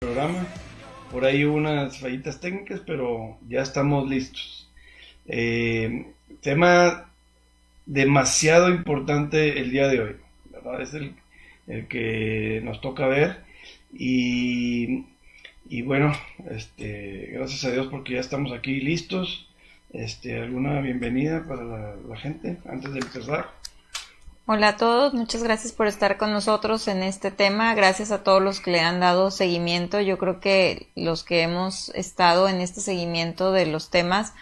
Programa. Por ahí hubo unas fallitas técnicas, pero ya estamos listos. Tema demasiado importante el día de hoy, ¿verdad? Es el que nos toca ver y bueno, gracias a Dios porque ya estamos aquí listos. ¿Alguna bienvenida para la gente antes de empezar? Hola a todos, muchas gracias por estar con nosotros en este tema, gracias a todos los que le han dado seguimiento. Yo creo que los que hemos estado en este seguimiento de los temas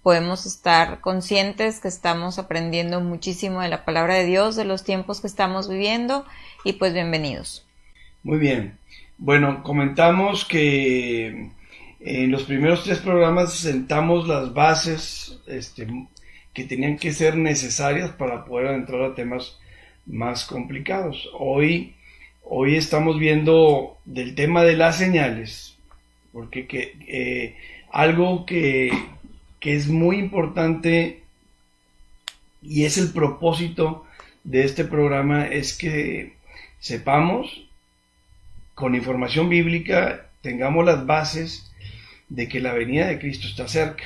podemos estar conscientes que estamos aprendiendo muchísimo de la palabra de Dios, de los tiempos que estamos viviendo, y pues bienvenidos. Muy bien, bueno, comentamos que en los primeros 3 programas sentamos las bases que tenían que ser necesarias para poder entrar a temas más complicados. Hoy estamos viendo del tema de las señales, porque algo que es muy importante y es el propósito de este programa es que sepamos con información bíblica, tengamos las bases de que la venida de Cristo está cerca.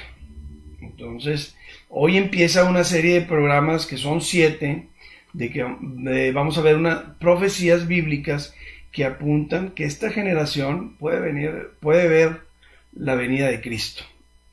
Entonces, hoy empieza una serie de programas que son 7, de que vamos a ver unas profecías bíblicas que apuntan que esta generación puede ver la venida de Cristo,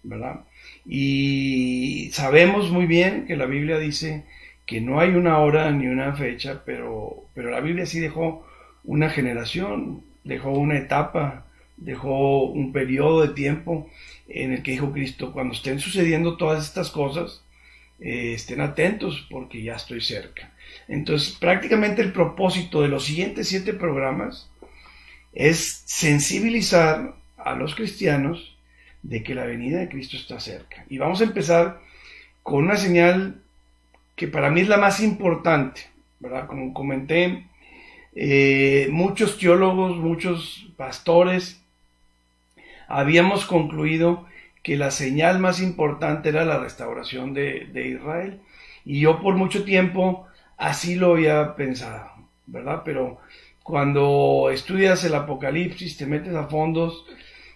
¿verdad? Y sabemos muy bien que la Biblia dice que no hay una hora ni una fecha, pero la Biblia sí dejó una generación, dejó una etapa, dejó un periodo de tiempo en el que dijo Cristo: cuando estén sucediendo todas estas cosas, estén atentos porque ya estoy cerca. Entonces, prácticamente el propósito de los siguientes 7 programas es sensibilizar a los cristianos de que la venida de Cristo está cerca. Y vamos a empezar con una señal que para mí es la más importante, ¿verdad? Como comenté, muchos teólogos, muchos pastores, habíamos concluido que la señal más importante era la restauración de Israel. Y yo por mucho tiempo así lo había pensado, ¿verdad? Pero cuando estudias el Apocalipsis, te metes a fondos,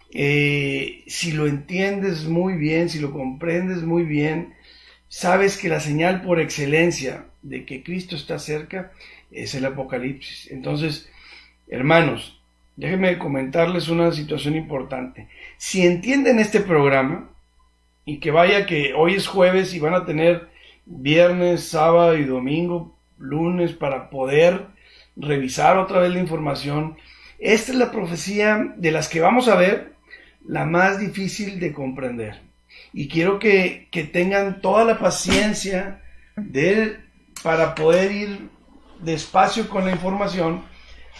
si lo entiendes muy bien, si lo comprendes muy bien, sabes que la señal por excelencia de que Cristo está cerca es el Apocalipsis. Entonces, hermanos, déjenme comentarles una situación importante. Si entienden este programa, y que vaya que hoy es jueves y van a tener viernes, sábado y domingo, lunes, para poder revisar otra vez la información, esta es la profecía de las que vamos a ver, la más difícil de comprender. Y quiero que tengan toda la paciencia para poder ir despacio con la información,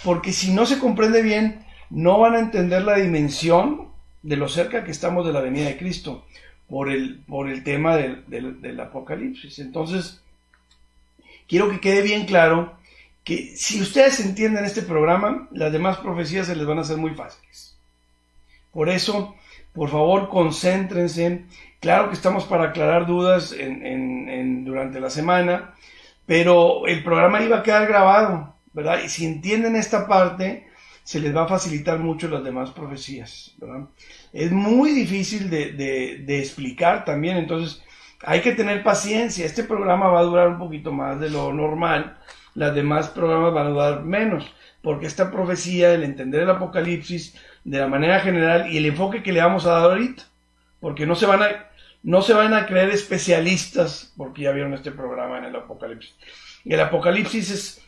porque si no se comprende bien, no van a entender la dimensión de lo cerca que estamos de la venida de Cristo por el tema del Apocalipsis. Entonces, quiero que quede bien claro que si ustedes entienden este programa, las demás profecías se les van a hacer muy fáciles. Por eso, por favor, concéntrense. Claro que estamos para aclarar dudas durante la semana, pero el programa iba a quedar grabado, ¿verdad? Y si entienden esta parte, se les va a facilitar mucho las demás profecías, ¿verdad? Es muy difícil de explicar también, entonces hay que tener paciencia. Este programa va a durar un poquito más de lo normal, las demás programas van a durar menos, porque esta profecía, el entender el Apocalipsis de la manera general y el enfoque que le vamos a dar ahorita, porque no se van a creer especialistas porque ya vieron este programa en el Apocalipsis. El Apocalipsis es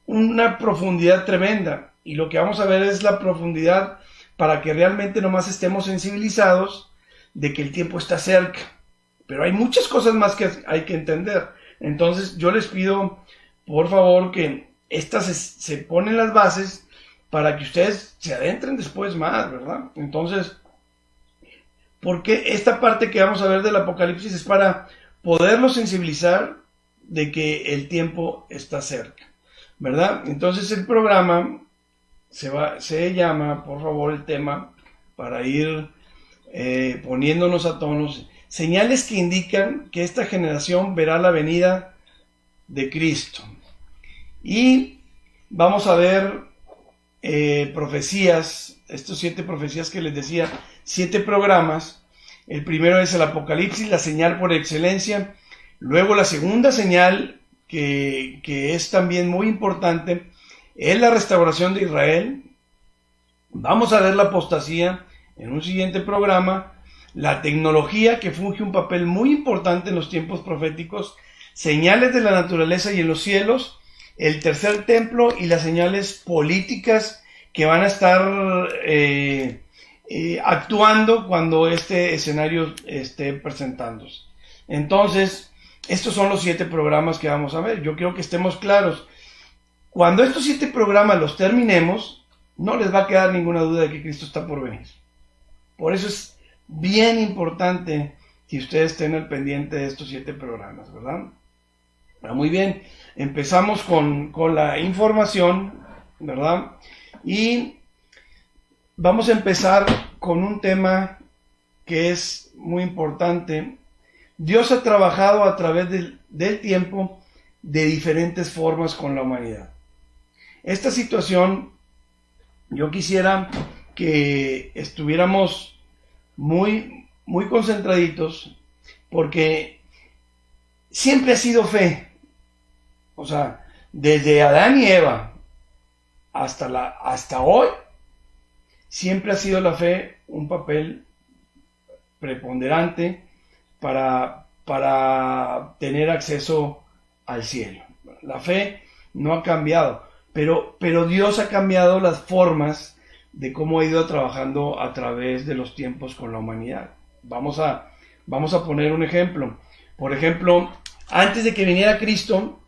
una profundidad tremenda, y lo que vamos a ver es la profundidad para que realmente nomás estemos sensibilizados de que el tiempo está cerca. Pero hay muchas cosas más que hay que entender. Entonces yo les pido, por favor, que estas se ponen las bases para que ustedes se adentren después más, ¿verdad? Entonces, porque esta parte que vamos a ver del Apocalipsis es para poderlos sensibilizar de que el tiempo está cerca, ¿verdad? Entonces el programa se llama, por favor, el tema, para ir poniéndonos a tonos, señales que indican que esta generación verá la venida de Cristo. Y vamos a ver profecías, estos 7 profecías que les decía, 7 programas. El primero es el Apocalipsis, la señal por excelencia. Luego la segunda señal, que es también muy importante, es la restauración de Israel. Vamos a ver la apostasía en un siguiente programa. La tecnología, que funge un papel muy importante en los tiempos proféticos. Señales de la naturaleza y en los cielos. El tercer templo y las señales políticas que van a estar actuando cuando este escenario esté presentándose. Entonces, estos son los 7 programas que vamos a ver. Yo quiero que estemos claros. Cuando estos 7 programas los terminemos, no les va a quedar ninguna duda de que Cristo está por venir. Por eso es bien importante que ustedes estén al pendiente de estos 7 programas, ¿verdad? Muy bien, empezamos con la información, ¿verdad? Y vamos a empezar con un tema que es muy importante. Dios ha trabajado a través del tiempo de diferentes formas con la humanidad. Esta situación, yo quisiera que estuviéramos muy, muy concentraditos, porque siempre ha sido fe. O sea, desde Adán y Eva hasta hoy, siempre ha sido la fe un papel preponderante para tener acceso al cielo. La fe no ha cambiado, pero Dios ha cambiado las formas de cómo ha ido trabajando a través de los tiempos con la humanidad. Vamos a poner un ejemplo. Por ejemplo, antes de que viniera Cristo,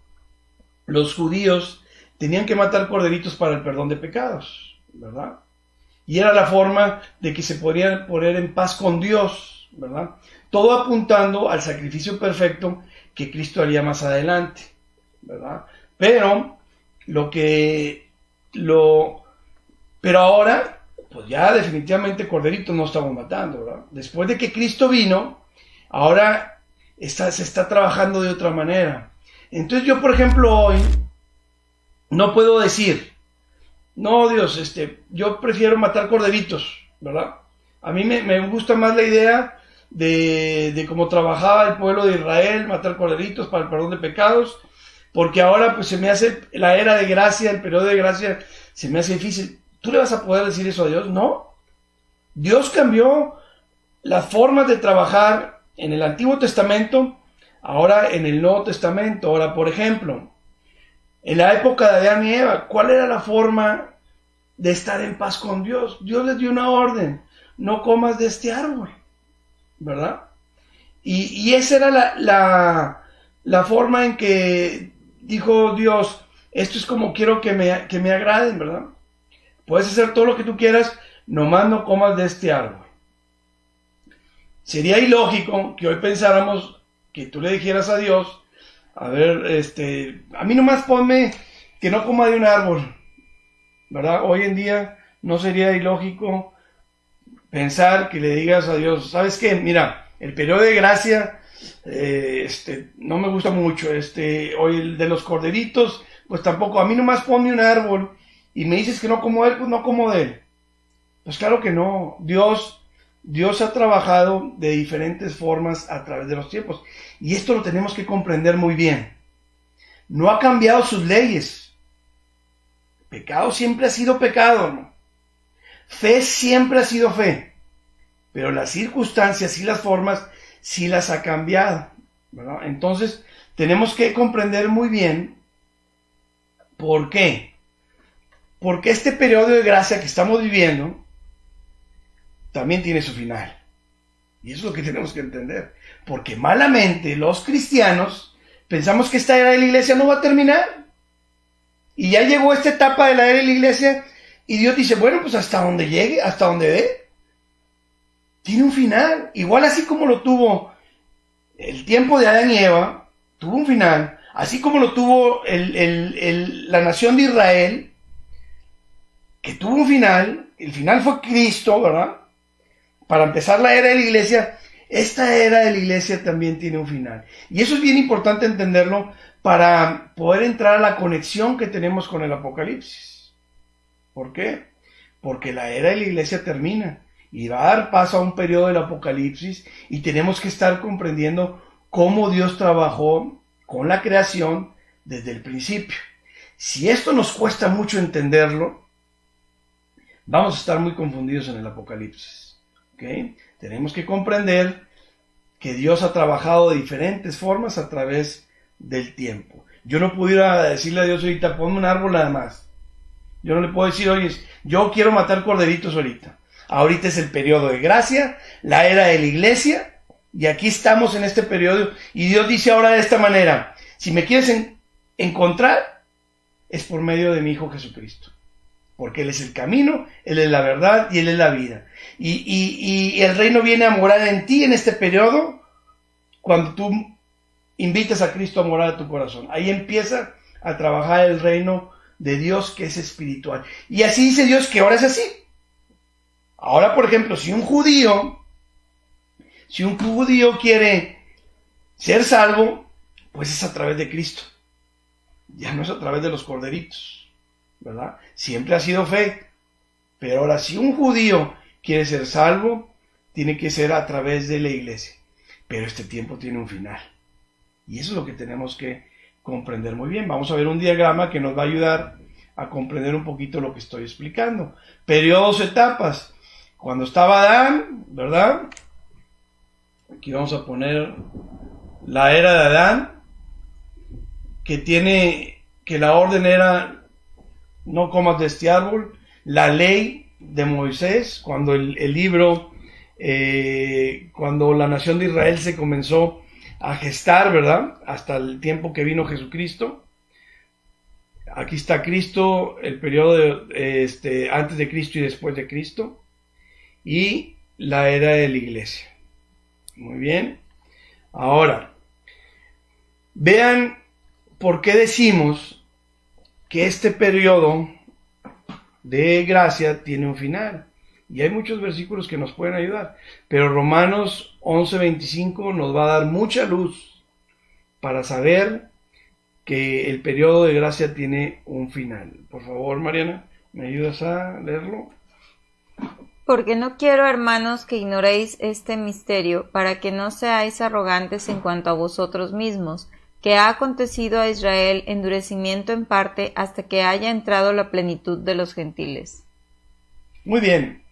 los judíos tenían que matar corderitos para el perdón de pecados, ¿verdad? Y era la forma de que se podían poner en paz con Dios, ¿verdad? Todo apuntando al sacrificio perfecto que Cristo haría más adelante, ¿verdad? Pero ahora, pues ya definitivamente corderitos no estamos matando, ¿verdad? Después de que Cristo vino, ahora se está trabajando de otra manera. Entonces yo, por ejemplo, hoy no puedo decir, no, Dios, yo prefiero matar corderitos, ¿verdad? A mí me gusta más la idea de cómo trabajaba el pueblo de Israel, matar corderitos para el perdón de pecados, porque ahora pues se me hace la era de gracia, el periodo de gracia, se me hace difícil. ¿Tú le vas a poder decir eso a Dios? No. Dios cambió las formas de trabajar en el Antiguo Testamento, ahora en el Nuevo Testamento. Ahora, por ejemplo, en la época de Adán y Eva, ¿cuál era la forma de estar en paz con Dios? Dios les dio una orden: no comas de este árbol, ¿verdad? Y esa era la forma en que dijo Dios: esto es como quiero que me agraden, ¿verdad? Puedes hacer todo lo que tú quieras, nomás no comas de este árbol. Sería ilógico que hoy pensáramos que tú le dijeras a Dios: a ver, a mí nomás ponme que no coma de un árbol, ¿verdad? Hoy en día no sería ilógico pensar que le digas a Dios: ¿sabes qué? Mira, el periodo de gracia no me gusta mucho, hoy el de los corderitos, pues tampoco, a mí nomás ponme un árbol y me dices que no como de él, pues no como de él. Pues claro que no. Dios ha trabajado de diferentes formas a través de los tiempos, y esto lo tenemos que comprender muy bien. No ha cambiado sus leyes. Pecado siempre ha sido pecado, ¿no? Fe siempre ha sido fe, pero las circunstancias y las formas sí las ha cambiado, ¿verdad? Entonces tenemos que comprender muy bien por qué. Porque este periodo de gracia que estamos viviendo también tiene su final. Y eso es lo que tenemos que entender. Porque malamente los cristianos pensamos que esta era de la iglesia no va a terminar. Y ya llegó esta etapa de la era de la iglesia y Dios dice: bueno, pues hasta donde llegue, hasta donde dé. Tiene un final. Igual así como lo tuvo el tiempo de Adán y Eva, tuvo un final. Así como lo tuvo la nación de Israel, que tuvo un final. El final fue Cristo, ¿verdad? Para empezar la era de la iglesia, esta era de la iglesia también tiene un final. Y eso es bien importante entenderlo para poder entrar a la conexión que tenemos con el Apocalipsis. ¿Por qué? Porque la era de la iglesia termina y va a dar paso a un periodo del Apocalipsis y tenemos que estar comprendiendo cómo Dios trabajó con la creación desde el principio. Si esto nos cuesta mucho entenderlo, vamos a estar muy confundidos en el Apocalipsis. ¿Okay? Tenemos que comprender que Dios ha trabajado de diferentes formas a través del tiempo. Yo no pudiera decirle a Dios ahorita, ponme un árbol nada más. Yo no le puedo decir, oye, yo quiero matar corderitos ahorita. Ahorita es el periodo de gracia, la era de la iglesia, y aquí estamos en este periodo. Y Dios dice ahora de esta manera, si me quieres encontrar, es por medio de mi Hijo Jesucristo. Porque Él es el camino, Él es la verdad y Él es la vida. Y el reino viene a morar en ti en este periodo cuando tú invitas a Cristo a morar a tu corazón. Ahí empieza a trabajar el reino de Dios que es espiritual. Y así dice Dios que ahora es así. Ahora, por ejemplo, si un judío quiere ser salvo, pues es a través de Cristo. Ya no es a través de los corderitos, ¿verdad? Siempre ha sido fe. Pero ahora, si un judío quiere ser salvo, tiene que ser a través de la iglesia. Pero este tiempo tiene un final. Y eso es lo que tenemos que comprender muy bien. Vamos a ver un diagrama que nos va a ayudar a comprender un poquito lo que estoy explicando. Periodos, etapas. Cuando estaba Adán, ¿verdad? Aquí vamos a poner la era de Adán, que la orden era no comas de este árbol. La ley de Moisés, cuando el libro, cuando la nación de Israel se comenzó a gestar, ¿verdad? Hasta el tiempo que vino Jesucristo. Aquí está Cristo, el periodo antes de Cristo y después de Cristo. Y la era de la iglesia. Muy bien. Ahora, vean por qué decimos que este periodo de gracia tiene un final. Y hay muchos versículos que nos pueden ayudar. Pero Romanos 11:25 nos va a dar mucha luz para saber que el periodo de gracia tiene un final. Por favor, Mariana, ¿me ayudas a leerlo? Porque no quiero, hermanos, que ignoréis este misterio, para que no seáis arrogantes en cuanto a vosotros mismos, que ha acontecido a Israel endurecimiento en parte hasta que haya entrado la plenitud de los gentiles. Muy bien.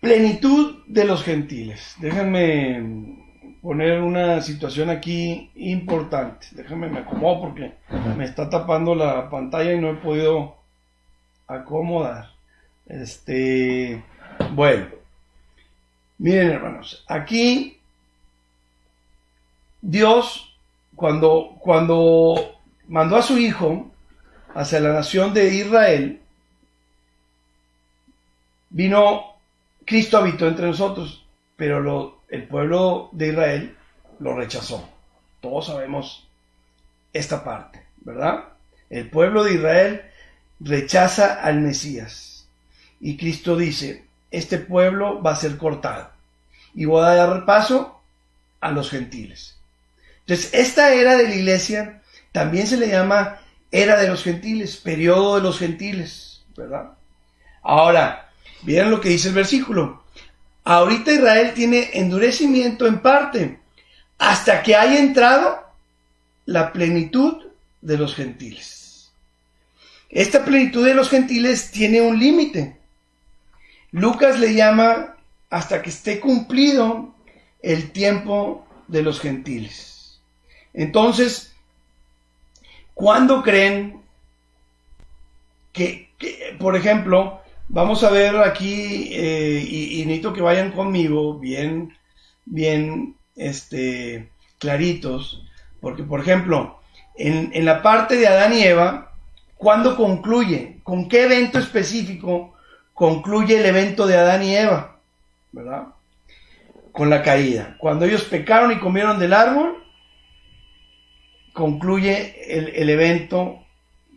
Plenitud de los gentiles. Déjenme poner una situación aquí importante. Déjenme me acomodo porque me está tapando la pantalla y no he podido acomodar. Bueno, miren, hermanos, aquí Dios cuando mandó a su Hijo hacia la nación de Israel, Cristo habitó entre nosotros, pero el pueblo de Israel lo rechazó. Todos sabemos esta parte, ¿verdad? El pueblo de Israel rechaza al Mesías. Y Cristo dice, este pueblo va a ser cortado. Y voy a dar paso a los gentiles. Entonces, esta era de la iglesia también se le llama era de los gentiles, periodo de los gentiles, ¿verdad? Ahora, miren lo que dice el versículo. Ahorita Israel tiene endurecimiento en parte, hasta que haya entrado la plenitud de los gentiles. Esta plenitud de los gentiles tiene un límite. Lucas le llama hasta que esté cumplido el tiempo de los gentiles. Entonces, ¿cuándo creen que por ejemplo, vamos a ver aquí, y necesito que vayan conmigo bien claritos, porque por ejemplo, en la parte de Adán y Eva, ¿cuándo concluye? ¿Con qué evento específico concluye el evento de Adán y Eva? ¿Verdad? Con la caída. Cuando ellos pecaron y comieron del árbol, concluye el evento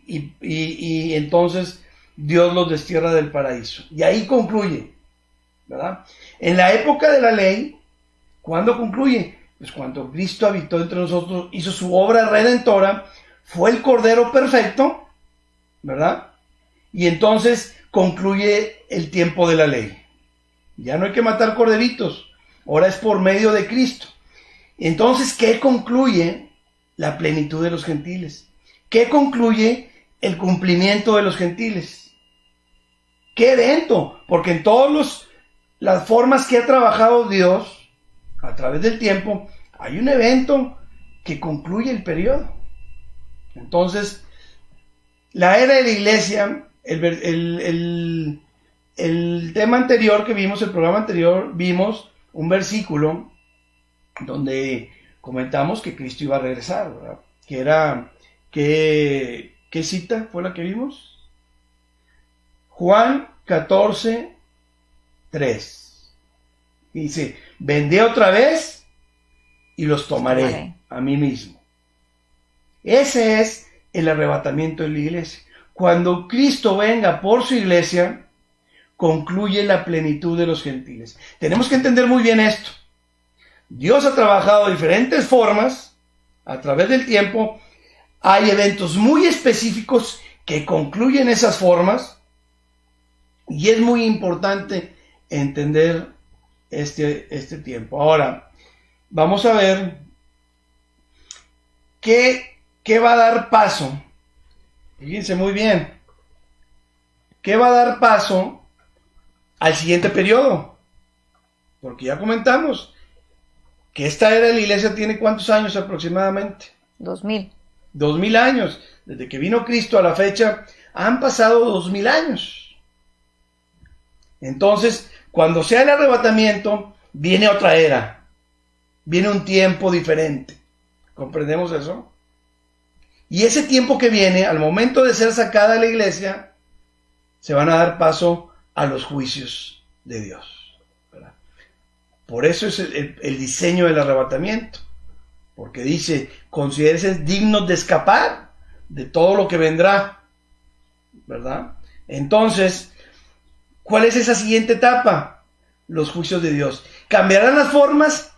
y entonces Dios los destierra del paraíso. Y ahí concluye, ¿verdad? En la época de la ley, ¿cuándo concluye? Pues cuando Cristo habitó entre nosotros, hizo su obra redentora, fue el Cordero perfecto, ¿verdad? y entonces concluye el tiempo de la ley. Ya no hay que matar corderitos, ahora es por medio de Cristo. Entonces, ¿qué concluye? La plenitud de los gentiles. ¿Qué concluye? El cumplimiento de los gentiles. ¿Qué evento? Porque en todas las formas que ha trabajado Dios a través del tiempo, hay un evento que concluye el periodo. Entonces, la era de la iglesia, el tema anterior que vimos, el programa anterior, vimos un versículo donde comentamos que Cristo iba a regresar, ¿verdad? Que era, ¿qué cita fue la que vimos? Juan 14, 3. Dice, vendré otra vez y los tomaré a mí mismo. Ese es el arrebatamiento de la iglesia. Cuando Cristo venga por su iglesia, concluye la plenitud de los gentiles. Tenemos que entender muy bien esto. Dios ha trabajado de diferentes formas a través del tiempo. Hay eventos muy específicos que concluyen esas formas y es muy importante entender este tiempo. Ahora, vamos a ver qué va a dar paso. Fíjense muy bien. ¿Qué va a dar paso al siguiente periodo? Porque ya comentamos que esta era de la iglesia tiene ¿cuántos años aproximadamente? 2000. 2000 años. Desde que vino Cristo a la fecha, han pasado 2000 años. Entonces, cuando sea el arrebatamiento, viene otra era. Viene un tiempo diferente. ¿Comprendemos eso? Y ese tiempo que viene, al momento de ser sacada de la iglesia, se van a dar paso a los juicios de Dios, ¿verdad? Por eso es el diseño del arrebatamiento. Porque dice, considérense dignos de escapar de todo lo que vendrá, ¿verdad? Entonces, ¿cuál es esa siguiente etapa? Los juicios de Dios. ¿Cambiarán las formas?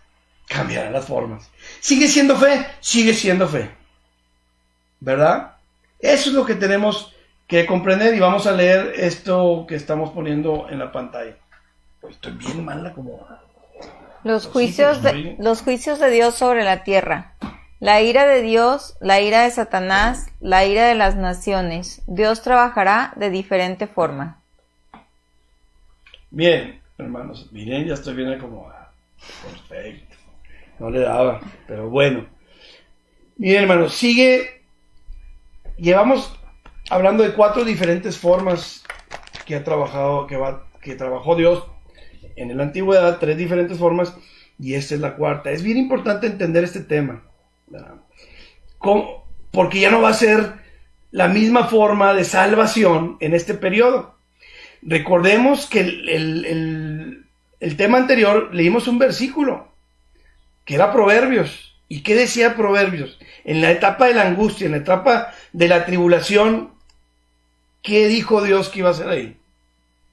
Cambiarán las formas. ¿Sigue siendo fe? Sigue siendo fe, ¿verdad? Eso es lo que tenemos que comprender y vamos a leer esto que estamos poniendo en la pantalla. Pues estoy bien mal acomodado. Los juicios de Dios sobre la tierra. La ira de Dios, la ira de Satanás, la ira de las naciones. Dios trabajará de diferente forma. Bien, hermanos, miren, ya estoy bien acomodado. Perfecto. No le daba, pero bueno. Miren, hermanos, llevamos hablando de 4 diferentes formas que trabajó Dios en la antigüedad, 3 diferentes formas, y esta es la 4ª. Es bien importante entender este tema, ¿verdad? Porque ya no va a ser la misma forma de salvación en este periodo. Recordemos que el tema anterior leímos un versículo, que era Proverbios. ¿Y qué decía Proverbios? En la etapa de la angustia, en la etapa de la tribulación, ¿qué dijo Dios que iba a hacer ahí?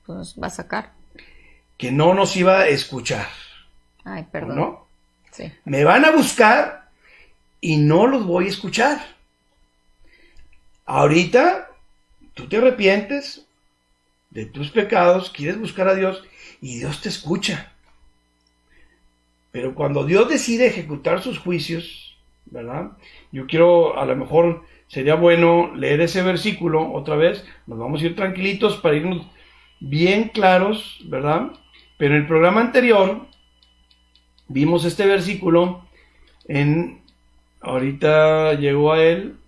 Pues va a sacar. Que no nos iba a escuchar. Ay, perdón. ¿No? Sí. Me van a buscar y no los voy a escuchar. Ahorita tú te arrepientes de tus pecados, quieres buscar a Dios y Dios te escucha. Pero cuando Dios decide ejecutar sus juicios, ¿verdad? Yo quiero, a lo mejor sería bueno leer ese versículo otra vez. Nos vamos a ir tranquilitos para irnos bien claros, ¿verdad? Pero en el programa anterior vimos este versículo ahorita llegó a él.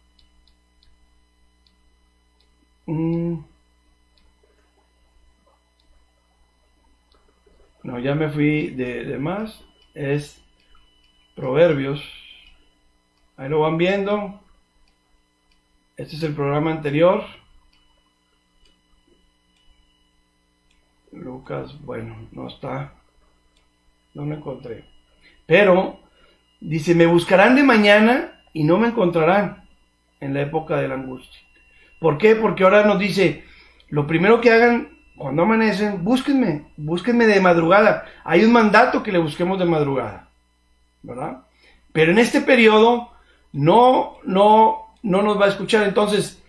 No, ya me fui de más. Es Proverbios. Ahí lo van viendo. Este es el programa anterior. Lucas, bueno, no está. No me encontré. Pero dice, me buscarán de mañana y no me encontrarán en la época de la angustia. ¿Por qué? Porque ahora nos dice, lo primero que hagan cuando amanecen, búsquenme de madrugada. Hay un mandato que le busquemos de madrugada, ¿verdad? Pero en este periodo no nos va a escuchar. Entonces,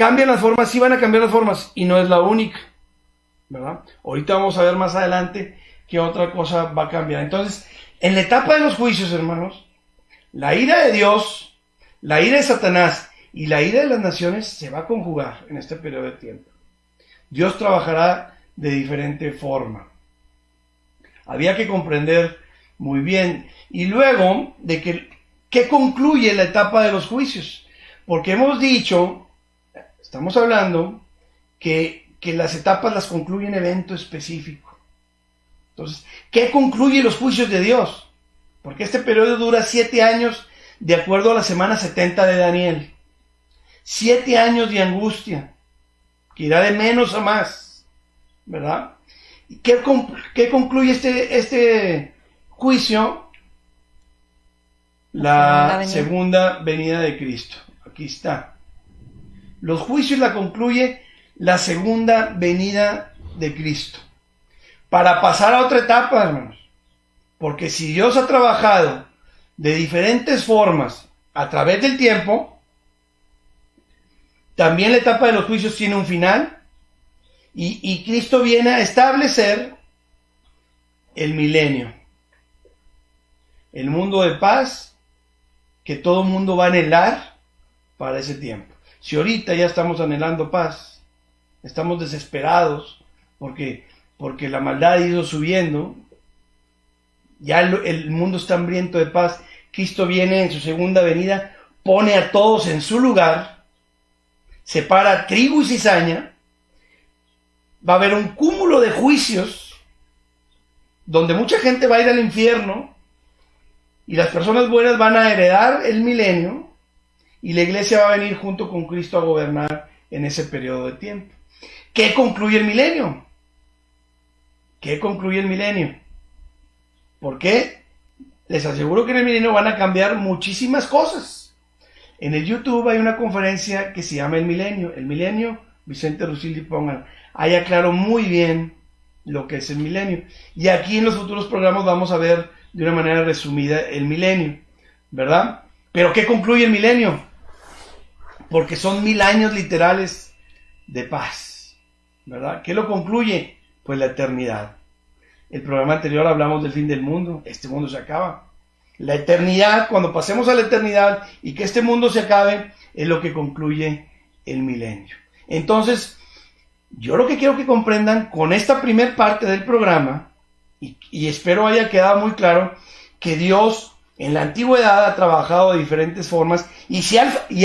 cambian las formas, sí van a cambiar las formas, y no es la única, ¿verdad? Ahorita vamos a ver más adelante qué otra cosa va a cambiar. Entonces, en la etapa de los juicios, hermanos, la ira de Dios, la ira de Satanás y la ira de las naciones se va a conjugar en este periodo de tiempo. Dios trabajará de diferente forma. Había que comprender muy bien. Y luego, de ¿qué concluye la etapa de los juicios? Porque hemos dicho, estamos hablando, que las etapas las concluye un evento específico. Entonces, ¿qué concluye los juicios de Dios? Porque este periodo dura 7 años de acuerdo a la semana 70 de Daniel. 7 años de angustia, que irá de menos a más, ¿verdad? ¿Qué concluye este juicio? La segunda venida de Cristo. Aquí está. Los juicios la concluye la segunda venida de Cristo. Para pasar a otra etapa, hermanos. Porque si Dios ha trabajado de diferentes formas a través del tiempo, también la etapa de los juicios tiene un final. Y Cristo viene a establecer el milenio. El mundo de paz que todo mundo va a anhelar para ese tiempo. Si ahorita ya estamos anhelando paz, estamos desesperados porque la maldad ha ido subiendo, ya el mundo está hambriento de paz, Cristo viene en su segunda venida, pone a todos en su lugar, separa trigo y cizaña, va a haber un cúmulo de juicios donde mucha gente va a ir al infierno y las personas buenas van a heredar el milenio y la iglesia va a venir junto con Cristo a gobernar en ese periodo de tiempo. ¿Qué concluye el milenio? ¿Qué concluye el milenio? ¿Por qué? Les aseguro que en el milenio van a cambiar muchísimas cosas. En el YouTube hay una conferencia que se llama El Milenio. El Milenio, Vicente Rusildi, pongan. Ahí aclaro muy bien lo que es el milenio. Y aquí en los futuros programas vamos a ver de una manera resumida el milenio, ¿verdad? Pero ¿qué concluye el milenio? Porque son 1000 años literales de paz, ¿verdad? ¿Qué lo concluye? Pues la eternidad. El programa anterior hablamos del fin del mundo. Este mundo se acaba. La eternidad, cuando pasemos a la eternidad y que este mundo se acabe, es lo que concluye el milenio. Entonces, yo lo que quiero que comprendan con esta primer parte del programa, y espero haya quedado muy claro, que Dios en la antigüedad ha trabajado de diferentes formas, y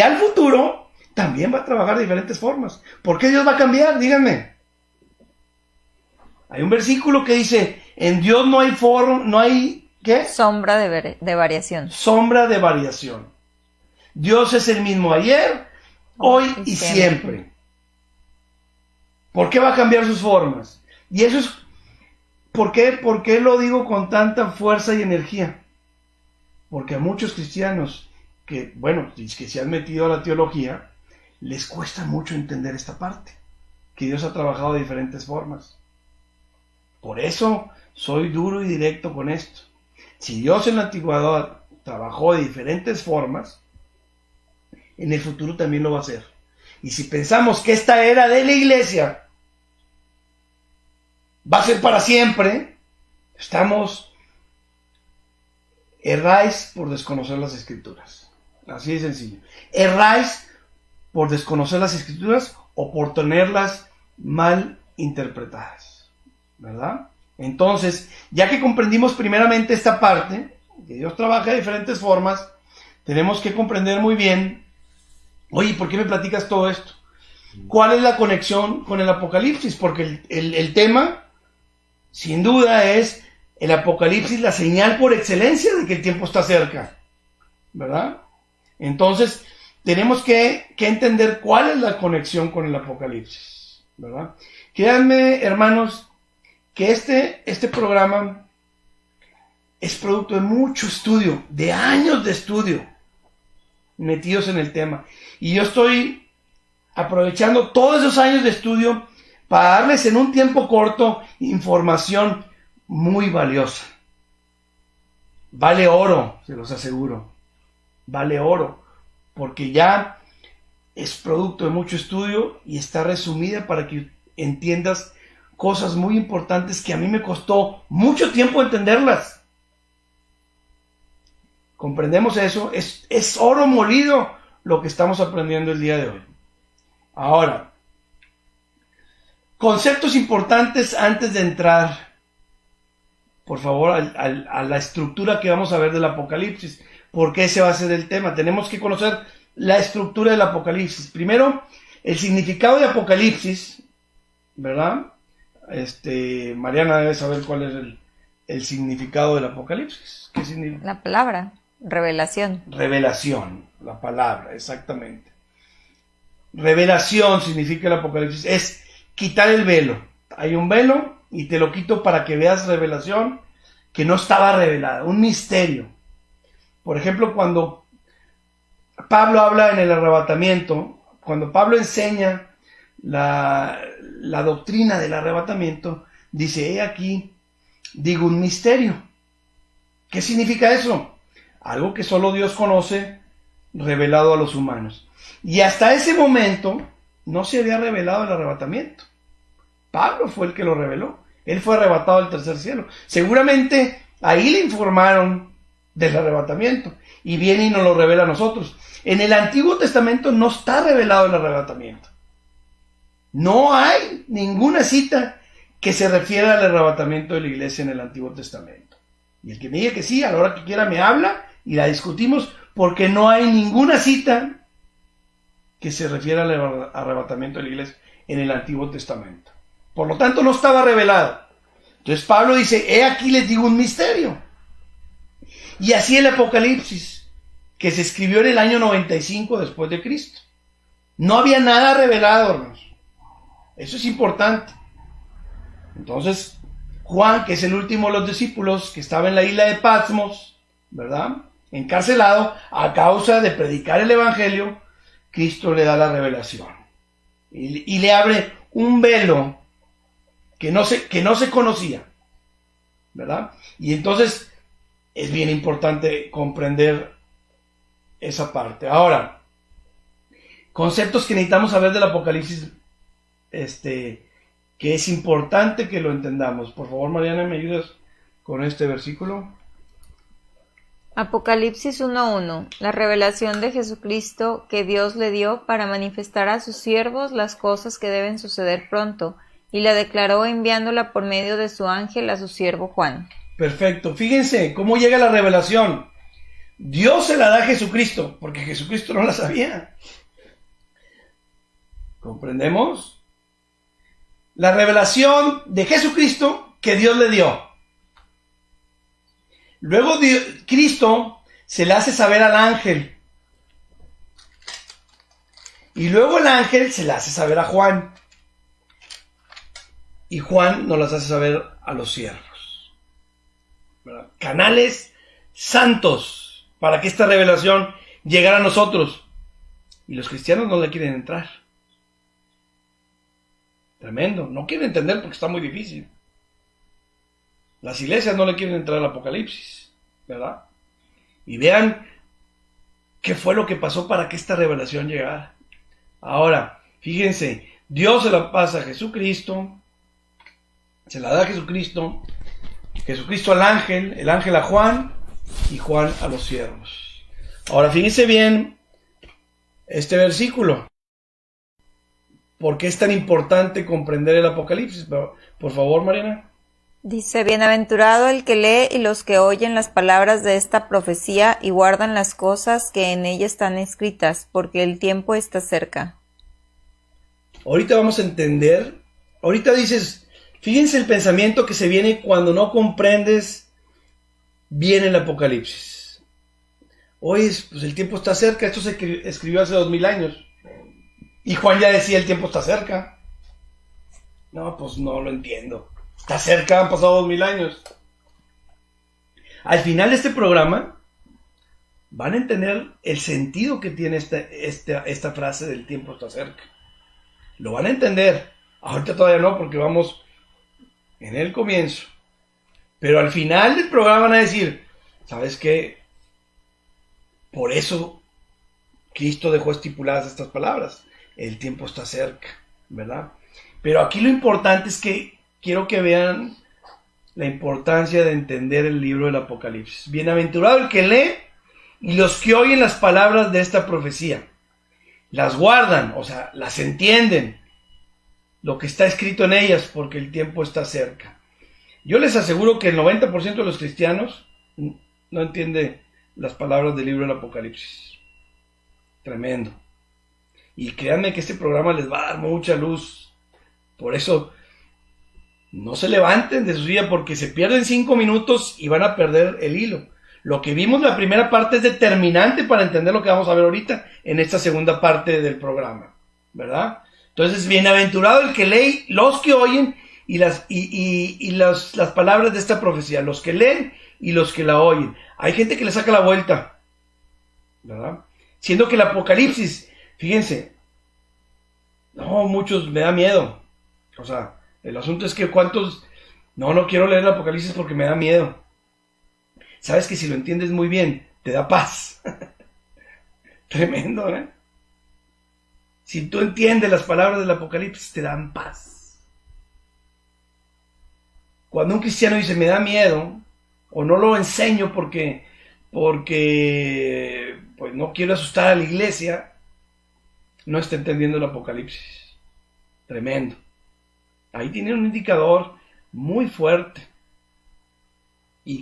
al futuro también va a trabajar de diferentes formas. ¿Por qué Dios va a cambiar? Díganme. Hay un versículo que dice, en Dios no hay ¿qué? Sombra de variación. Sombra de variación. Dios es el mismo ayer, hoy y siempre. ¿Por qué va a cambiar sus formas? Y eso es, ¿por qué lo digo con tanta fuerza y energía? Porque a muchos cristianos que se han metido a la teología, les cuesta mucho entender esta parte, que Dios ha trabajado de diferentes formas. Por eso soy duro y directo con esto. Si Dios en la antigüedad trabajó de diferentes formas, en el futuro también lo va a hacer. Y si pensamos que esta era de la iglesia va a ser para siempre, erráis por desconocer las escrituras. Así de sencillo. Erráis por desconocer las escrituras o por tenerlas mal interpretadas, ¿verdad? Entonces, ya que comprendimos primeramente esta parte, que Dios trabaja de diferentes formas, tenemos que comprender muy bien, oye, ¿por qué me platicas todo esto? ¿Cuál es la conexión con el Apocalipsis? Porque el tema, sin duda, es el Apocalipsis, la señal por excelencia de que el tiempo está cerca, ¿verdad? Entonces, tenemos que entender cuál es la conexión con el Apocalipsis, ¿verdad? Créanme, hermanos, que este programa es producto de mucho estudio, de años de estudio, metidos en el tema. Y yo estoy aprovechando todos esos años de estudio para darles en un tiempo corto información muy valiosa. Vale oro, se los aseguro. Vale oro. Porque ya es producto de mucho estudio y está resumida para que entiendas cosas muy importantes que a mí me costó mucho tiempo entenderlas. ¿Comprendemos eso? Es oro molido lo que estamos aprendiendo el día de hoy. Ahora, conceptos importantes antes de entrar, por favor, a la estructura que vamos a ver del Apocalipsis. Porque ese va a ser el tema. Tenemos que conocer la estructura del Apocalipsis. Primero, el significado de Apocalipsis, ¿verdad? Mariana debe saber cuál es el significado del Apocalipsis. ¿Qué significa? La palabra, revelación. Revelación, la palabra, exactamente. Revelación significa el Apocalipsis. Es quitar el velo. Hay un velo y te lo quito para que veas revelación que no estaba revelada, un misterio. Por ejemplo, cuando Pablo habla en el arrebatamiento, cuando Pablo enseña la doctrina del arrebatamiento, dice, he aquí, digo un misterio. ¿Qué significa eso? Algo que solo Dios conoce, revelado a los humanos. Y hasta ese momento no se había revelado el arrebatamiento. Pablo fue el que lo reveló. Él fue arrebatado al tercer cielo. Seguramente ahí le informaron del arrebatamiento y viene y nos lo revela a nosotros. En el Antiguo Testamento no está revelado el arrebatamiento. No hay ninguna cita que se refiera al arrebatamiento de la iglesia en el Antiguo Testamento. Y el que me diga que sí, a la hora que quiera me habla y la discutimos, porque no hay ninguna cita que se refiera al arrebatamiento de la iglesia en el Antiguo Testamento. Por lo tanto, no estaba revelado. Entonces Pablo dice, he aquí les digo un misterio. Y así el Apocalipsis, que se escribió en el año 95 después de Cristo. No había nada revelado, hermanos. Eso es importante. Entonces, Juan, que es el último de los discípulos, que estaba en la isla de Patmos, ¿verdad? Encarcelado, a causa de predicar el Evangelio, Cristo le da la revelación. Y le abre un velo que no se conocía, ¿verdad? Y entonces es bien importante comprender esa parte. Ahora, conceptos que necesitamos saber del Apocalipsis, que es importante que lo entendamos. Por favor, Mariana, ¿me ayudas con este versículo? Apocalipsis 1:1. La revelación de Jesucristo que Dios le dio para manifestar a sus siervos las cosas que deben suceder pronto, y la declaró enviándola por medio de su ángel a su siervo Juan. Perfecto. Fíjense cómo llega la revelación. Dios se la da a Jesucristo, porque Jesucristo no la sabía. ¿Comprendemos? La revelación de Jesucristo que Dios le dio. Luego Cristo se le hace saber al ángel. Y luego el ángel se le hace saber a Juan. Y Juan nos las hace saber a los siervos. ¿Verdad? Canales santos para que esta revelación llegara a nosotros. Y los cristianos no le quieren entrar. Tremendo. No quieren entender porque está muy difícil. Las iglesias no le quieren entrar al Apocalipsis, ¿verdad? Y vean qué fue lo que pasó para que esta revelación llegara. Ahora, fíjense, Dios se la pasa a Jesucristo, se la da a Jesucristo, Jesucristo al ángel, el ángel a Juan y Juan a los siervos. Ahora, fíjense bien este versículo. ¿Por qué es tan importante comprender el Apocalipsis? Por favor, Mariana. Dice, bienaventurado el que lee y los que oyen las palabras de esta profecía y guardan las cosas que en ella están escritas, porque el tiempo está cerca. Ahorita vamos a entender, ahorita dices, fíjense el pensamiento que se viene cuando no comprendes bien el Apocalipsis. Hoy, pues el tiempo está cerca, esto se escribió hace 2000 años. Y Juan ya decía, el tiempo está cerca. No, pues no lo entiendo. Está cerca, han pasado 2000 años. Al final de este programa van a entender el sentido que tiene esta frase del tiempo está cerca. Lo van a entender. Ahorita todavía no, porque vamos en el comienzo. Pero al final del programa van a decir, ¿sabes qué? Por eso Cristo dejó estipuladas estas palabras. El tiempo está cerca, ¿verdad? Pero aquí lo importante es que quiero que vean la importancia de entender el libro del Apocalipsis. Bienaventurado el que lee y los que oyen las palabras de esta profecía. Las guardan, o sea, las entienden, lo que está escrito en ellas, porque el tiempo está cerca. Yo les aseguro que el 90% de los cristianos no entiende las palabras del libro del Apocalipsis. Tremendo. Y créanme que este programa les va a dar mucha luz. Por eso, no se levanten de su silla porque se pierden 5 minutos y van a perder el hilo. Lo que vimos en la primera parte es determinante para entender lo que vamos a ver ahorita en esta segunda parte del programa, ¿verdad? Entonces, bienaventurado el que lee, los que oyen y las palabras de esta profecía, los que leen y los que la oyen. Hay gente que le saca la vuelta, ¿verdad? Siendo que el Apocalipsis, fíjense, no, muchos me da miedo. O sea, el asunto es que cuántos, no quiero leer el Apocalipsis porque me da miedo. Sabes que si lo entiendes muy bien, te da paz. Tremendo, ¿eh? Si tú entiendes las palabras del Apocalipsis, te dan paz. Cuando un cristiano dice, me da miedo, o no lo enseño porque pues no quiero asustar a la iglesia, no está entendiendo el Apocalipsis. Tremendo. Ahí tienen un indicador muy fuerte y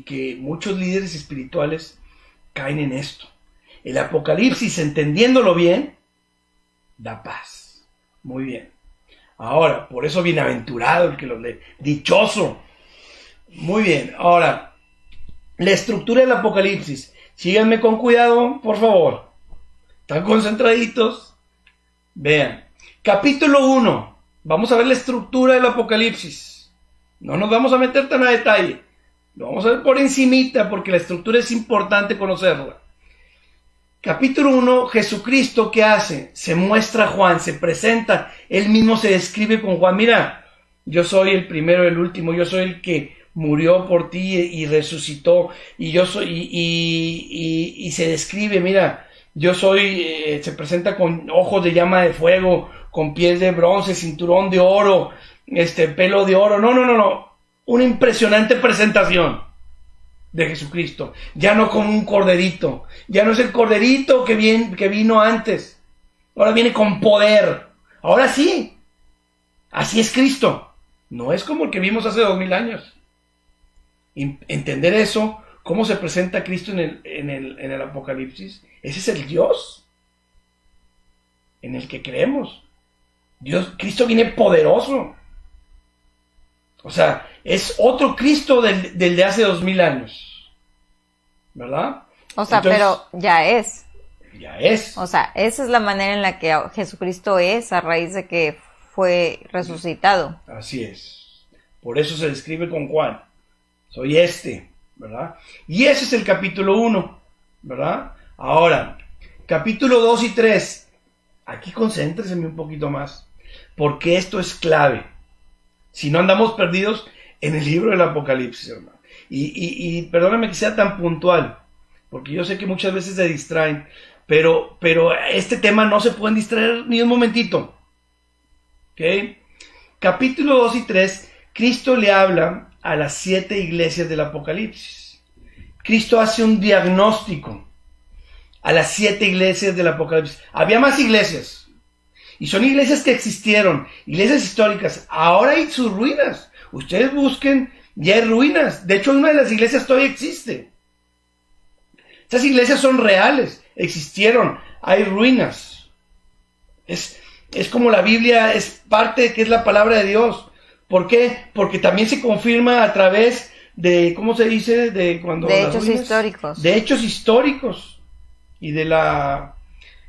que muchos líderes espirituales caen en esto. El Apocalipsis, entendiéndolo bien, da paz. Muy bien. Ahora, por eso bienaventurado el que lo lee. Dichoso. Muy bien. Ahora, la estructura del Apocalipsis. Síganme con cuidado, por favor. ¿Están concentraditos? Vean. Capítulo 1. Vamos a ver la estructura del Apocalipsis. No nos vamos a meter tan a detalle. Lo vamos a ver por encimita porque la estructura es importante conocerla. Capítulo 1, Jesucristo, ¿qué hace? Se muestra a Juan, se presenta, él mismo se describe con Juan. Mira, yo soy el primero y el último, yo soy el que murió por ti y resucitó, y yo soy, y se describe, mira, yo soy, se presenta con ojos de llama de fuego, con pies de bronce, cinturón de oro, pelo de oro, no, una impresionante presentación de Jesucristo, ya no como un corderito, ya no es el corderito que vino antes, ahora viene con poder, ahora sí, así es Cristo, no es como el que vimos hace 2000 años. Entender eso, cómo se presenta Cristo en el Apocalipsis, ese es el Dios en el que creemos. Cristo viene poderoso, o sea, es otro Cristo del de hace 2000 años, ¿verdad? O sea, entonces, pero ya es. Ya es. O sea, esa es la manera en la que Jesucristo es a raíz de que fue resucitado. Así es. Por eso se describe con Juan. Soy ¿verdad? Y ese es el capítulo 1, ¿verdad? Ahora, capítulo 2 y 3. Aquí concéntrense un poquito más, porque esto es clave. Si no andamos perdidos en el libro del Apocalipsis, hermano. Y perdóname que sea tan puntual, porque yo sé que muchas veces se distraen, pero este tema no se pueden distraer ni un momentito. ¿Ok? Capítulo 2 y 3, Cristo le habla a las 7 iglesias del Apocalipsis. Cristo hace un diagnóstico a las 7 iglesias del Apocalipsis. Había más iglesias, y son iglesias que existieron, iglesias históricas. Ahora hay sus ruinas. Ustedes busquen, ya hay ruinas. De hecho, una de las iglesias todavía existe. Estas iglesias son reales, existieron, hay ruinas. Es como la Biblia es parte que es la palabra de Dios. ¿Por qué? Porque también se confirma a través de, ¿cómo se dice? De hechos históricos. De hechos históricos. Y de la,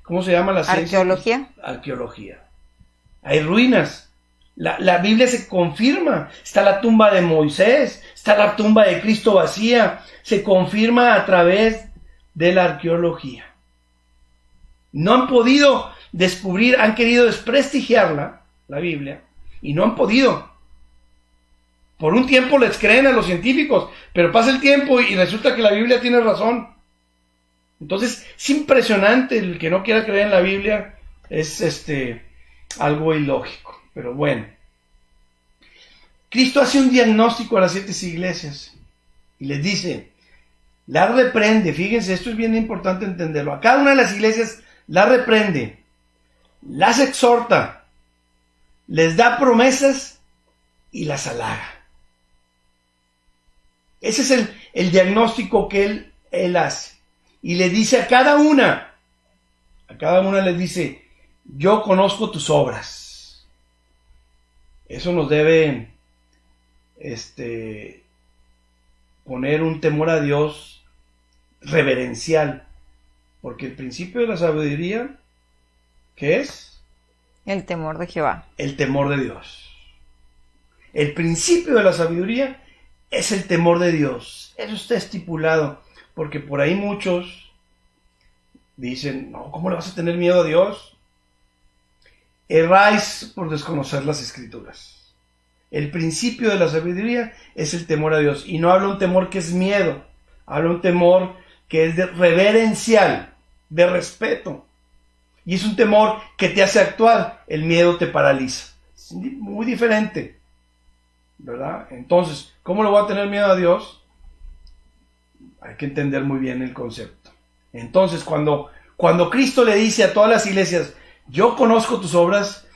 ¿cómo se llama? La arqueología. Arqueología. Hay ruinas. La Biblia se confirma. Está la tumba de Moisés, está la tumba de Cristo vacía. Se confirma a través de la arqueología. No han podido descubrir, han querido desprestigiarla, la Biblia, y no han podido. Por un tiempo les creen a los científicos, pero pasa el tiempo y resulta que la Biblia tiene razón. Entonces, es impresionante. El que no quiera creer en la Biblia es algo ilógico. Pero bueno. Cristo hace un diagnóstico a las 7 iglesias y les dice, las reprende. Fíjense, esto es bien importante entenderlo. A cada una de las iglesias las reprende, las exhorta, les da promesas y las halaga. Ese es el diagnóstico que él hace. Y le dice a cada una les dice, yo conozco tus obras. Eso nos debe poner un temor a Dios reverencial, porque el principio de la sabiduría, ¿qué es? El temor de Jehová. El temor de Dios. El principio de la sabiduría es el temor de Dios. Eso está estipulado, porque por ahí muchos dicen, no, ¿cómo le vas a tener miedo a Dios? Erráis por desconocer las Escrituras. El principio de la sabiduría es el temor a Dios. Y no habla un temor que es miedo. Habla un temor que es de reverencial, de respeto. Y es un temor que te hace actuar. El miedo te paraliza. Es muy diferente, ¿verdad? Entonces, ¿cómo le voy a tener miedo a Dios? Hay que entender muy bien el concepto. Entonces, cuando Cristo le dice a todas las iglesias, yo conozco tus obras,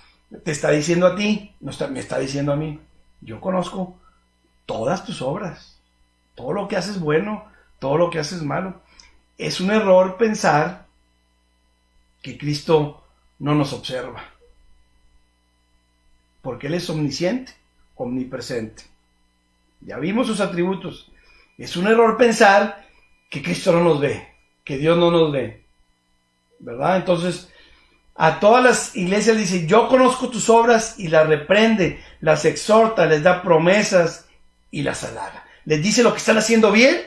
te está diciendo a ti, me está diciendo a mí. Yo conozco todas tus obras, todo lo que haces bueno, todo lo que haces malo. Es un error pensar que Cristo no nos observa, porque Él es omnisciente, omnipresente. Ya vimos sus atributos. Es un error pensar que Cristo no nos ve, que Dios no nos ve, ¿verdad? Entonces, a todas las iglesias dice, yo conozco tus obras, y las reprende, las exhorta, les da promesas y las halaga. Les dice lo que están haciendo bien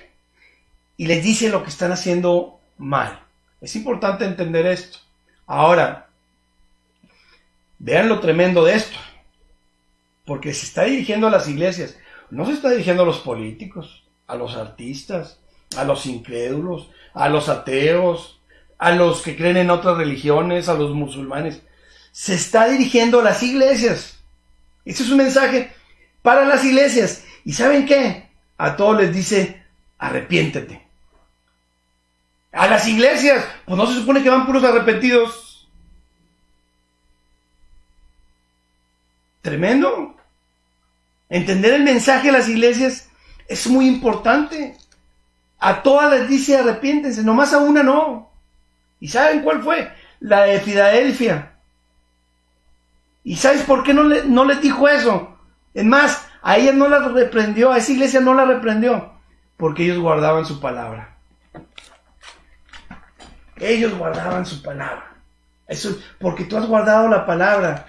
y les dice lo que están haciendo mal. Es importante entender esto. Ahora, vean lo tremendo de esto, porque se está dirigiendo a las iglesias, no se está dirigiendo a los políticos, a los artistas, a los incrédulos, a los ateos, a los que creen en otras religiones, a los musulmanes. Se está dirigiendo a las iglesias. Ese es un mensaje para las iglesias. ¿Y saben qué? A todos les dice, arrepiéntete. A las iglesias, pues no se supone que van puros arrepentidos. Tremendo. Entender el mensaje de las iglesias es muy importante. A todas les dice, arrepiéntense, nomás a una no. ¿Y saben cuál fue? La de Filadelfia. ¿Y sabes por qué no les dijo eso? Es más, a ella no la reprendió, a esa iglesia no la reprendió, porque ellos guardaban su palabra. Ellos guardaban su palabra. Eso, porque tú has guardado la palabra,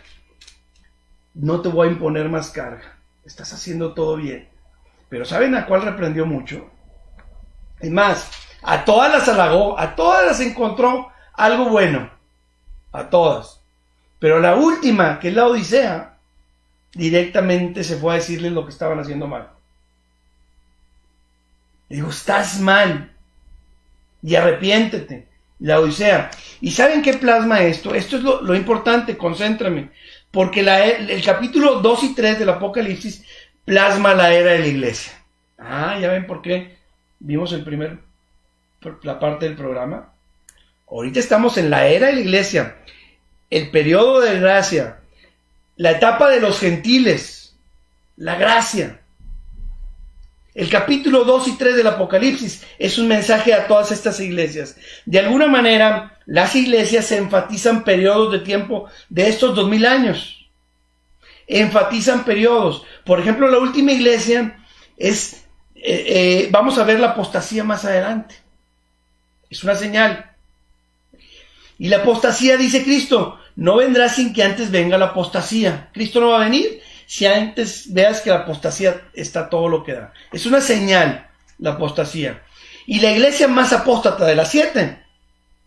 no te voy a imponer más carga. Estás haciendo todo bien. Pero ¿saben a cuál reprendió mucho? Es más, a todas las halagó, a todas las encontró algo bueno, a todas. Pero la última, que es la Odisea, directamente se fue a decirles lo que estaban haciendo mal. Le dijo, estás mal y arrepiéntete. La Odisea. ¿Y saben qué plasma esto? Esto es lo importante, concéntrame. Porque el capítulo 2 y 3 del Apocalipsis plasma la era de la iglesia. Ya ven por qué vimos la parte del programa. Ahorita estamos en la era de la iglesia, el periodo de gracia, la etapa de los gentiles, la gracia. El capítulo 2 y 3 del Apocalipsis es un mensaje a todas estas iglesias. De alguna manera, las iglesias enfatizan periodos de tiempo de estos 2000 años. Enfatizan periodos. Por ejemplo, la última iglesia es, vamos a ver la apostasía más adelante. Es una señal. Y la apostasía, dice Cristo, no vendrá sin que antes venga la apostasía. Cristo no va a venir si antes veas que la apostasía está todo lo que da. Es una señal, la apostasía. Y la iglesia más apóstata de las 7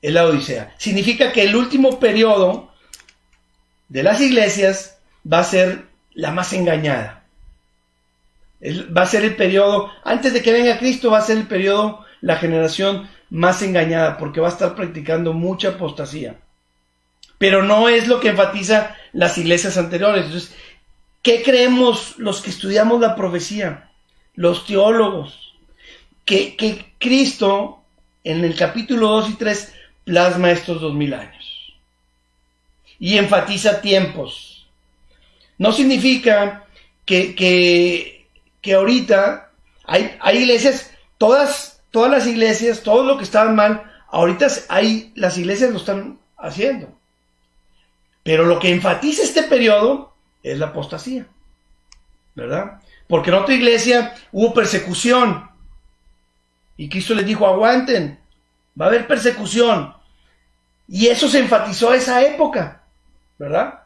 es la Odisea. Significa que el último periodo de las iglesias va a ser la más engañada. Va a ser el periodo, antes de que venga Cristo, va a ser el periodo, la generación más engañada, porque va a estar practicando mucha apostasía. Pero no es lo que enfatiza las iglesias anteriores. Entonces, ¿qué creemos los que estudiamos la profecía? Los teólogos. Que Cristo, en el capítulo 2 y 3, plasma estos 2000 años. Y enfatiza tiempos. No significa que ahorita hay iglesias, todas las iglesias, todo lo que estaban mal, ahorita las iglesias lo están haciendo. Pero lo que enfatiza este periodo es la apostasía, ¿verdad? Porque en otra iglesia hubo persecución. Y Cristo les dijo, aguanten, va a haber persecución. Y eso se enfatizó esa época, ¿verdad?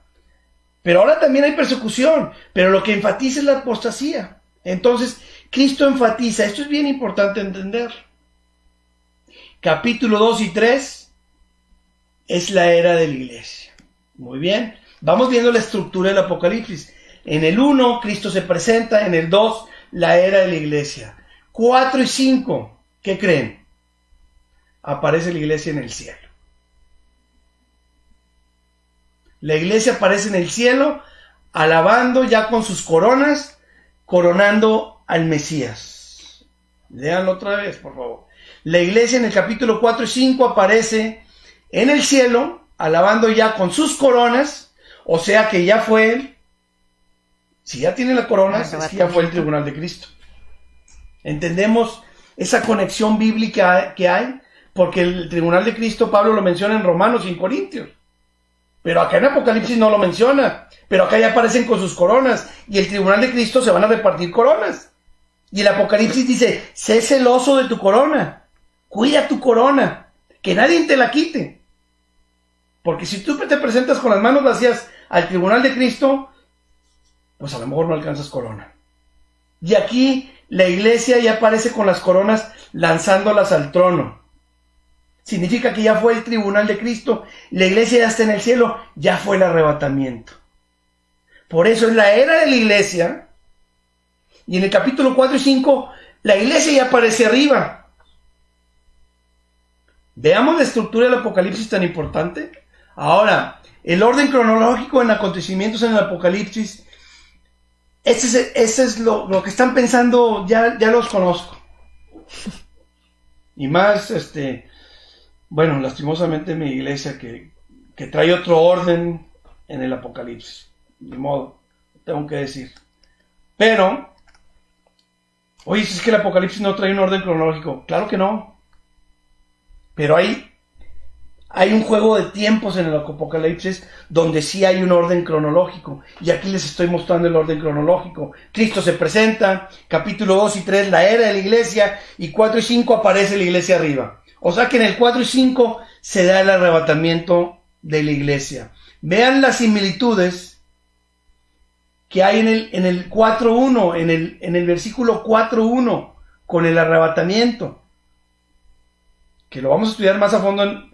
Pero ahora también hay persecución, pero lo que enfatiza es la apostasía. Entonces, Cristo enfatiza, esto es bien importante entender. Capítulo 2 y 3 es la era de la iglesia. Muy bien, vamos viendo la estructura del Apocalipsis. En el 1, Cristo se presenta, en el 2, la era de la iglesia. 4 y 5, ¿qué creen? Aparece la iglesia en el cielo. La iglesia aparece en el cielo, alabando ya con sus coronas, coronando al Mesías. Léanlo otra vez, por favor. La iglesia en el capítulo 4 y 5 aparece en el cielo, alabando ya con sus coronas, o sea que ya fue él. Si ya tiene la corona, es que ya fue el tribunal de Cristo. ¿Entendemos esa conexión bíblica que hay? Porque el tribunal de Cristo, Pablo lo menciona en Romanos y en Corintios. Pero acá en Apocalipsis no lo menciona. Pero acá ya aparecen con sus coronas. Y el tribunal de Cristo se van a repartir coronas. Y el Apocalipsis dice, sé celoso de tu corona. Cuida tu corona. Que nadie te la quite. Porque si tú te presentas con las manos vacías al tribunal de Cristo, pues a lo mejor no alcanzas corona. Y aquí la iglesia ya aparece con las coronas lanzándolas al trono. Significa que ya fue el tribunal de Cristo, la iglesia ya está en el cielo, ya fue el arrebatamiento. Por eso es la era de la iglesia. Y en el capítulo 4 y 5, la iglesia ya aparece arriba. Veamos la estructura del Apocalipsis tan importante. Ahora, el orden cronológico en acontecimientos en el Apocalipsis, ese es lo que están pensando, ya los conozco. Y más, bueno, lastimosamente mi iglesia que trae otro orden en el Apocalipsis. Ni modo, tengo que decir. Pero, oye, si es que el Apocalipsis no trae un orden cronológico. Claro que no. Pero hay un juego de tiempos en el Apocalipsis donde sí hay un orden cronológico. Y aquí les estoy mostrando el orden cronológico. Cristo se presenta, capítulo 2 y 3, la era de la iglesia, y 4 y 5 aparece la iglesia arriba. O sea que en el 4 y 5 se da el arrebatamiento de la iglesia. Vean las similitudes que hay en el 4.1, en el versículo 4.1, con el arrebatamiento. Que lo vamos a estudiar más a fondo,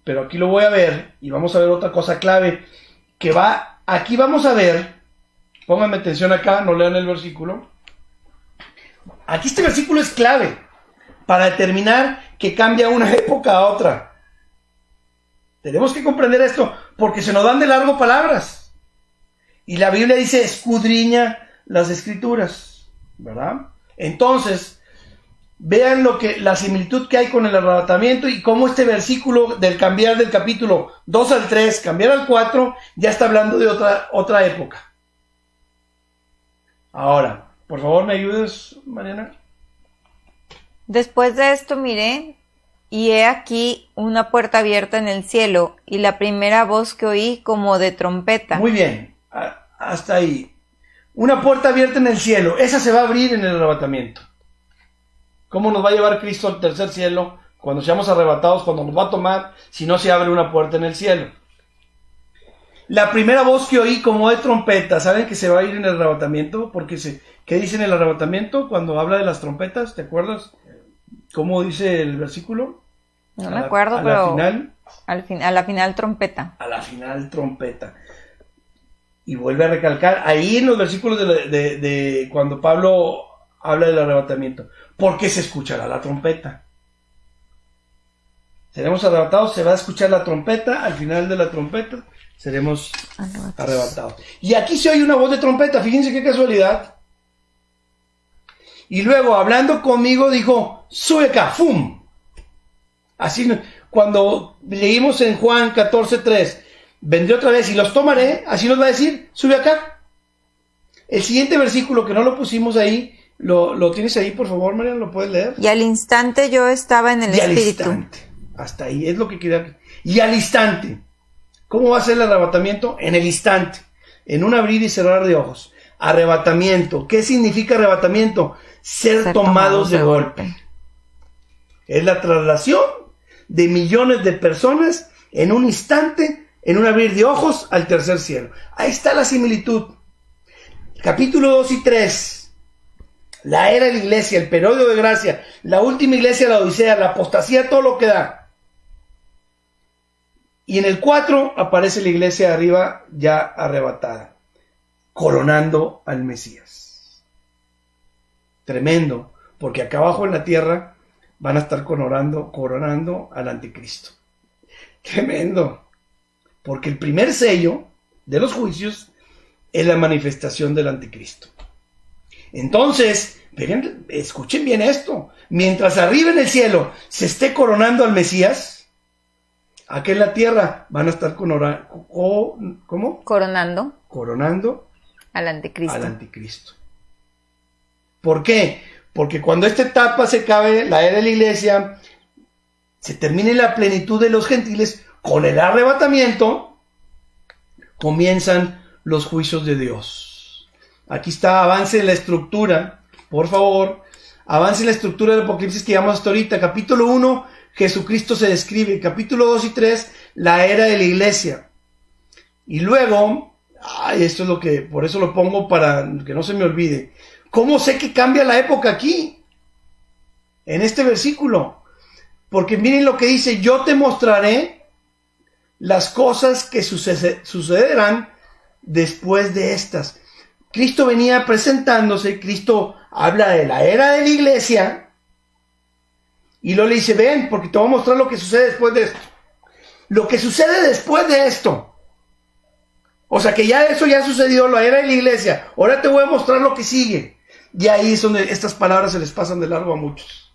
pero aquí lo voy a ver, y vamos a ver otra cosa clave, aquí vamos a ver, pónganme atención acá, no lean el versículo. Aquí este versículo es clave, para determinar que cambia una época a otra. Tenemos que comprender esto, porque se nos dan de largo palabras. Y la Biblia dice, escudriña las Escrituras, ¿verdad? Entonces, vean la similitud que hay con el arrebatamiento y cómo este versículo del cambiar del capítulo 2 al 3, cambiar al 4, ya está hablando de otra época. Ahora, por favor, ¿me ayudas, Mariana? Después de esto miré, y he aquí una puerta abierta en el cielo, y la primera voz que oí como de trompeta. Muy bien, hasta ahí. Una puerta abierta en el cielo, esa se va a abrir en el arrebatamiento. ¿Cómo nos va a llevar Cristo al tercer cielo cuando seamos arrebatados, cuando nos va a tomar, si no se abre una puerta en el cielo? La primera voz que oí como de trompeta, ¿saben que se va a ir en el arrebatamiento? Porque ¿qué dice en el arrebatamiento cuando habla de las trompetas? ¿Te acuerdas cómo dice el versículo? No me acuerdo, pero a la final trompeta. A la final trompeta. Y vuelve a recalcar ahí en los versículos de cuando Pablo habla del arrebatamiento, porque se escuchará la trompeta. Seremos arrebatados, se va a escuchar la trompeta, al final de la trompeta seremos arrebatados. Y aquí se oye una voz de trompeta, fíjense qué casualidad. Y luego, hablando conmigo, dijo, sube acá, ¡fum! Así, cuando leímos en Juan 14:3, vendré otra vez y los tomaré, así nos va a decir, sube acá. El siguiente versículo, que no lo pusimos ahí, ¿lo tienes ahí, por favor, Mariana? ¿Lo puedes leer? Y al instante yo estaba en el Espíritu. Al instante. Hasta ahí es lo que quería. Y al instante. ¿Cómo va a ser el arrebatamiento? En el instante. En un abrir y cerrar de ojos. Arrebatamiento. ¿Qué significa arrebatamiento? Ser tomados de golpe. Es la traslación de millones de personas en un instante, en un abrir de ojos, al tercer cielo. Ahí está la similitud. Capítulo 2 y 3. La era de la iglesia, el periodo de gracia, la última iglesia, la odisea, la apostasía, todo lo que da. Y en el 4 aparece la iglesia de arriba ya arrebatada, coronando al Mesías. Tremendo, porque acá abajo en la tierra van a estar coronando al anticristo. Tremendo, porque el primer sello de los juicios es la manifestación del anticristo. Entonces, escuchen bien esto, mientras arriba en el cielo se esté coronando al Mesías, aquí en la tierra van a estar coronando al anticristo. ¿Por qué? Porque cuando esta etapa se acabe, la era de la iglesia, se termine la plenitud de los gentiles, con el arrebatamiento, comienzan los juicios de Dios. Aquí está, avance en la estructura, por favor, avance en la estructura del Apocalipsis que llevamos hasta ahorita. Capítulo 1, Jesucristo se describe. Capítulo 2 y 3, la era de la iglesia. Y luego, esto es lo que, por eso lo pongo para que no se me olvide. ¿Cómo sé que cambia la época aquí? En este versículo. Porque miren lo que dice, yo te mostraré las cosas que sucederán después de estas. Cristo venía presentándose, Cristo habla de la era de la iglesia, y luego le dice, ven, porque te voy a mostrar lo que sucede después de esto. Lo que sucede después de esto. O sea que ya eso ya sucedió, la era de la iglesia. Ahora te voy a mostrar lo que sigue. Y ahí es donde estas palabras se les pasan de largo a muchos.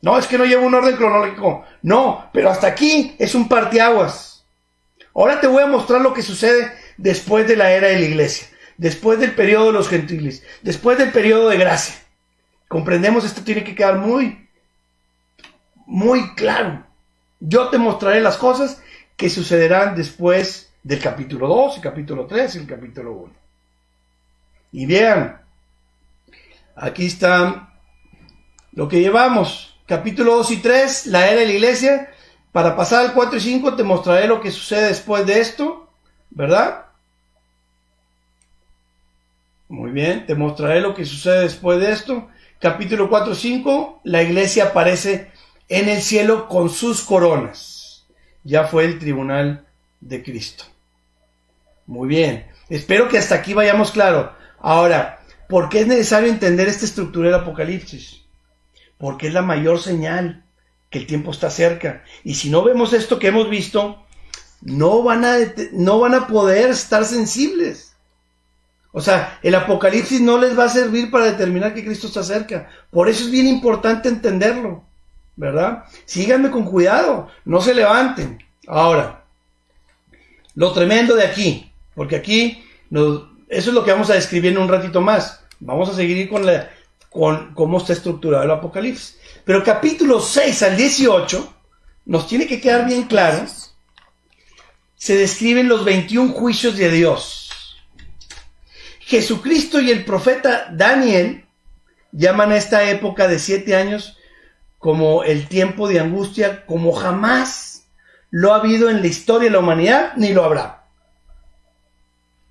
No, es que no lleva un orden cronológico. No, pero hasta aquí es un parteaguas. Ahora te voy a mostrar lo que sucede después de la era de la iglesia. Después del periodo de los gentiles. Después del periodo de gracia. Comprendemos, esto tiene que quedar muy claro. Yo te mostraré las cosas que sucederán después del capítulo 2, el capítulo 3 y el capítulo 1. Y vean, aquí está lo que llevamos. Capítulo 2 y 3, la era de la iglesia. Para pasar al 4 y 5 te mostraré lo que sucede después de esto, ¿verdad? Muy bien, te mostraré lo que sucede después de esto. Capítulo 4 y 5, la iglesia aparece en el cielo con sus coronas. Ya fue el tribunal de Cristo. Muy bien, espero que hasta aquí vayamos claro. Ahora, ¿por qué es necesario entender esta estructura del Apocalipsis? Porque es la mayor señal que el tiempo está cerca. Y si no vemos esto que hemos visto, no van a poder estar sensibles. O sea, el Apocalipsis no les va a servir para determinar que Cristo está cerca. Por eso es bien importante entenderlo, ¿verdad? Síganme con cuidado, no se levanten. Ahora, lo tremendo de aquí, porque aquí, eso es lo que vamos a describir en un ratito más. Vamos a seguir con cómo está estructurado el Apocalipsis. Pero capítulos 6 al 18 nos tiene que quedar bien claro. Se describen los 21 juicios de Dios. Jesucristo y el profeta Daniel llaman a esta época de 7 años como el tiempo de angustia, como jamás lo ha habido en la historia de la humanidad, ni lo habrá.